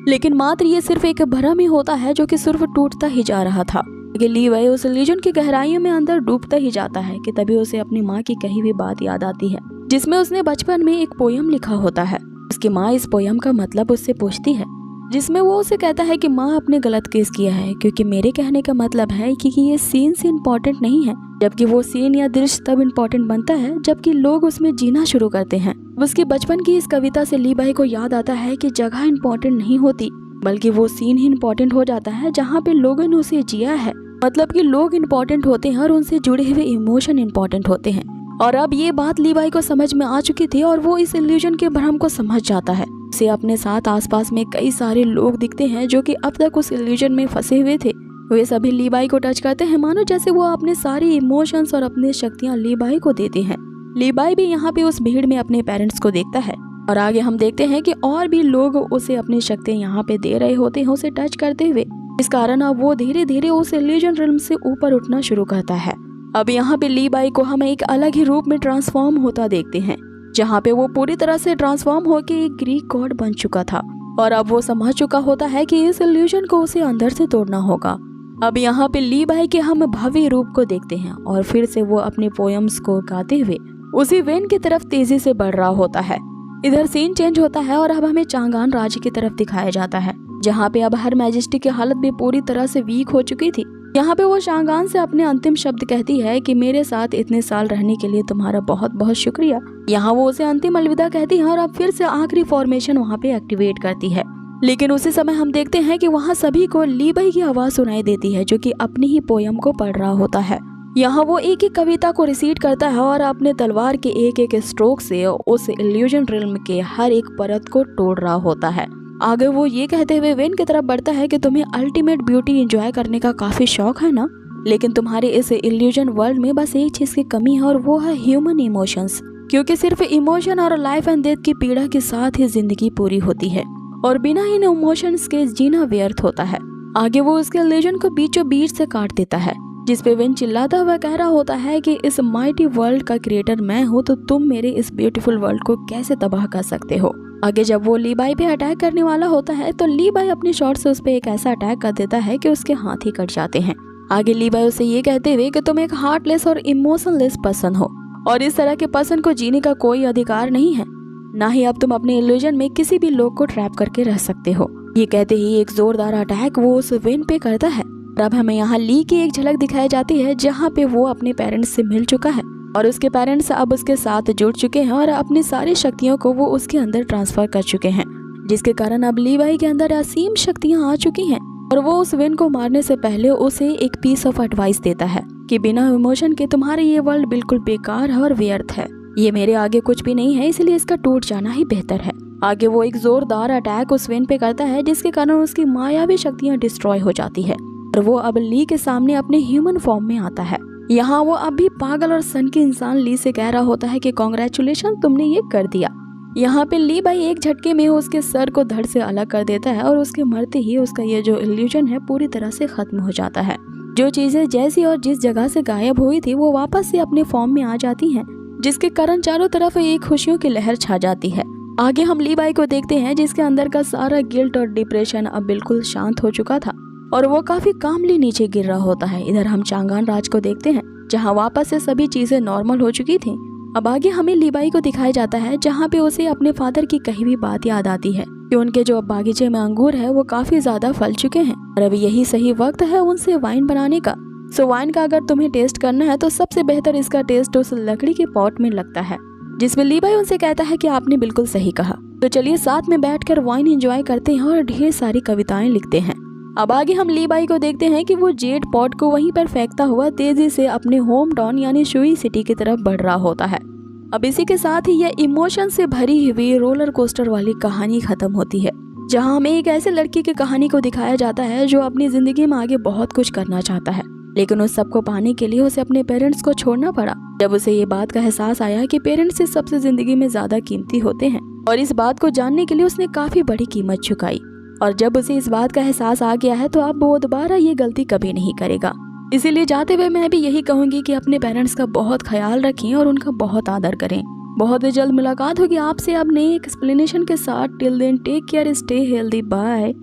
लेकिन मात्र ये सिर्फ एक भ्रम ही होता है जो कि सिर्फ टूटता ही जा रहा था। ली बाई उस इल्यूजन की गहराइयों में अंदर डूबता ही जाता है कि तभी उसे अपनी माँ की कही हुई बात याद आती है, जिसमें उसने बचपन में एक पोयम लिखा होता है। उसकी माँ इस पोयम का मतलब उससे पूछती है, जिसमें वो उसे कहता है कि माँ आपने गलत केस किया है, क्योंकि मेरे कहने का मतलब है कि ये सीन से इम्पोर्टेंट नहीं है, जबकि वो सीन या दृश्य तब इम्पोर्टेंट बनता है जबकि लोग उसमें जीना शुरू करते हैं। उसकी बचपन की इस कविता से ली बाई को याद आता है कि जगह इम्पोर्टेंट नहीं होती, बल्कि वो सीन ही इम्पोर्टेंट हो जाता है जहाँ पे लोगों ने उसे जिया है। मतलब कि लोग इम्पोर्टेंट होते हैं और उनसे जुड़े हुए इमोशन इम्पोर्टेंट होते हैं। और अब ये बात ली बाई को समझ में आ चुकी थी और वो इस इल्यूजन के भ्रम को समझ जाता है। उसे अपने साथ आसपास में कई सारे लोग दिखते हैं जो कि अब तक उस इल्यूजन में फंसे हुए थे। वे सभी ली बाई को टच करते हैं, मानो जैसे वो अपने सारी इमोशंस और अपनी शक्तियां ली बाई को देते हैं। ली बाई भी यहाँ पे उस भीड़ में अपने पेरेंट्स को देखता है और आगे हम देखते हैं कि और भी लोग उसे अपनी शक्तियां यहाँ पे दे रहे होते हैं उसे टच करते हुए। इस कारण अब वो धीरे धीरे उस इल्यूजन रिल्म से ऊपर उठना शुरू करता है। अब यहाँ पे ली बाई को हम एक अलग ही रूप में ट्रांसफॉर्म होता देखते हैं, जहाँ पे वो पूरी तरह से ट्रांसफॉर्म होकर एक ग्रीक गॉड बन चुका था और अब वो समझ चुका होता है कि इस इल्यूजन को उसे अंदर से तोड़ना होगा। अब यहाँ पे ली बाई के हम भव्य रूप को देखते हैं और फिर से वो अपने पोयम्स को गाते हुए उसी वेन की तरफ तेजी से बढ़ रहा होता है। इधर सीन चेंज होता है और अब हमें चांगान राज्य की तरफ दिखाया जाता है, जहाँ पे अब हर मैजेस्टी की हालत भी पूरी तरह से वीक हो चुकी थी। यहाँ पे वो चांगान से अपने अंतिम शब्द कहती है कि मेरे साथ इतने साल रहने के लिए तुम्हारा बहुत बहुत शुक्रिया। यहाँ वो उसे अंतिम अलविदा कहती है और अब फिर से आखिरी फॉर्मेशन वहाँ पे एक्टिवेट करती है। लेकिन उसी समय हम देखते हैं कि वहाँ सभी को ली बाई की आवाज सुनाई देती है, जो कि अपनी ही पोयम को पढ़ रहा होता है। यहाँ वो एक एक कविता को रिसीट करता है और अपने तलवार के एक एक स्ट्रोक से उस इल्यूजन रिल्म के हर एक परत को तोड़ रहा होता है। आगे वो ये कहते हुए वेन की तरफ बढ़ता है कि तुम्हें अल्टीमेट ब्यूटी एंजॉय करने का काफी शौक है ना, लेकिन तुम्हारे इस इल्यूजन वर्ल्ड में बस एक चीज की कमी है और वो है ह्यूमन इमोशंस, क्योंकि सिर्फ इमोशन और लाइफ एंड डेथ की पीड़ा के साथ ही जिंदगी पूरी होती है और बिना इन इमोशंस के जीना व्यर्थ होता है। आगे वो उसके इल्यूजन को बीचों बीच से काट देता है, जिसपे वेन चिल्लाता हुआ कह रहा होता है कि इस माइटी वर्ल्ड का क्रिएटर मैं हूँ, तो तुम मेरे इस ब्यूटीफुल वर्ल्ड को कैसे तबाह कर सकते हो। आगे जब वो ली बाई पे अटैक करने वाला होता है तो ली बाई अपने शॉट से उस पे एक ऐसा अटैक कर देता है कि उसके हाथ ही कट जाते हैं। आगे ली बाई उसे ये कहते हुए कि तुम एक हार्टलेस और इमोशनलेस पर्सन हो और इस तरह के पर्सन को जीने का कोई अधिकार नहीं है। ना ही अब तुम अपने इल्यूजन में किसी भी लोग को ट्रैप करके रह सकते हो। ये कहते ही एक जोरदार अटैक वो उस वेन पे करता है। अब हमें यहाँ ली की एक झलक दिखाई जाती है जहाँ पे वो अपने पेरेंट्स से मिल चुका है और उसके पेरेंट्स अब उसके साथ जुड़ चुके हैं और अपनी सारी शक्तियों को वो उसके अंदर ट्रांसफर कर चुके हैं, जिसके कारण अब लीवाई के अंदर असीम शक्तियाँ आ चुकी हैं। और वो उस वेन को मारने से पहले उसे एक पीस ऑफ एडवाइस देता है कि बिना इमोशन के तुम्हारे ये वर्ल्ड बिल्कुल बेकार है और व्यर्थ है। ये मेरे आगे कुछ भी नहीं है, इसलिए इसका टूट जाना ही बेहतर है। आगे वो एक जोरदार अटैक उस वेन पे करता है जिसके कारण उसकी मायावी शक्तियाँ डिस्ट्रॉय हो जाती है और वो अब ली के सामने अपने ह्यूमन फॉर्म में आता है। यहाँ वो अब भी पागल और सन की इंसान ली से कह रहा होता है कि कांग्रेचुलेशन, तुमने ये कर दिया। यहाँ पे ली भाई एक झटके में उसके सर को धड़ से अलग कर देता है और उसके मरते ही उसका ये जो इल्यूजन है पूरी तरह से खत्म हो जाता है। जो चीजें जैसी और जिस जगह से गायब हुई थी वो वापस से अपने फॉर्म में आ जाती हैं, जिसके कारण चारों तरफ एक खुशियों की लहर छा जाती है। आगे हम लीवाई को देखते हैं जिसके अंदर का सारा गिल्ट और डिप्रेशन अब बिल्कुल शांत हो चुका था और वो काफी कामली नीचे गिर रहा होता है। इधर हम चांगान राज को देखते हैं जहाँ वापस से सभी चीजें नॉर्मल हो चुकी थी। अब आगे हमें लीवाई को दिखाया जाता है जहाँ पे उसे अपने फादर की कही भी बात याद आती है कि उनके जो बागीचे में अंगूर है वो काफी ज्यादा फल चुके हैं और अब यही सही वक्त है उनसे वाइन बनाने का। सो वाइन का अगर तुम्हें टेस्ट करना है तो सबसे बेहतर इसका टेस्ट उस लकड़ी के पॉट में लगता है, जिसमें लीवाई उनसे कहता है कि आपने बिल्कुल सही कहा। तो चलिए साथ में बैठकर वाइन एंजॉय करते हैं और ढेर सारी कविताएं लिखते हैं। अब आगे हम लीवाई को देखते हैं कि वो जेड पॉट को वहीं पर फेंकता हुआ तेजी से अपने होम टाउन यानी शुई सिटी की तरफ बढ़ रहा होता है। अब इसी के साथ ही यह इमोशन से भरी हुई रोलर कोस्टर वाली कहानी खत्म होती है, जहां हमें एक ऐसे लड़की की कहानी को दिखाया जाता है जो अपनी जिंदगी में आगे बहुत कुछ करना चाहता है, लेकिन उस सबको पाने के लिए उसे अपने पेरेंट्स को छोड़ना पड़ा। जब उसे ये बात का एहसास आया कि पेरेंट्स से सबसे जिंदगी में ज्यादा कीमती होते हैं और इस बात को जानने के लिए उसने काफी बड़ी कीमत चुकाई। और जब उसे इस बात का एहसास आ गया है तो अब वो दोबारा ये गलती कभी नहीं करेगा। इसीलिए जाते हुए मैं भी यही कहूंगी कि अपने पेरेंट्स का बहुत ख्याल रखें और उनका बहुत आदर करें। बहुत ही जल्द मुलाकात होगी आपसे अब नई एक्सप्लेनेशन के साथ। Till then take care, stay healthy, bye.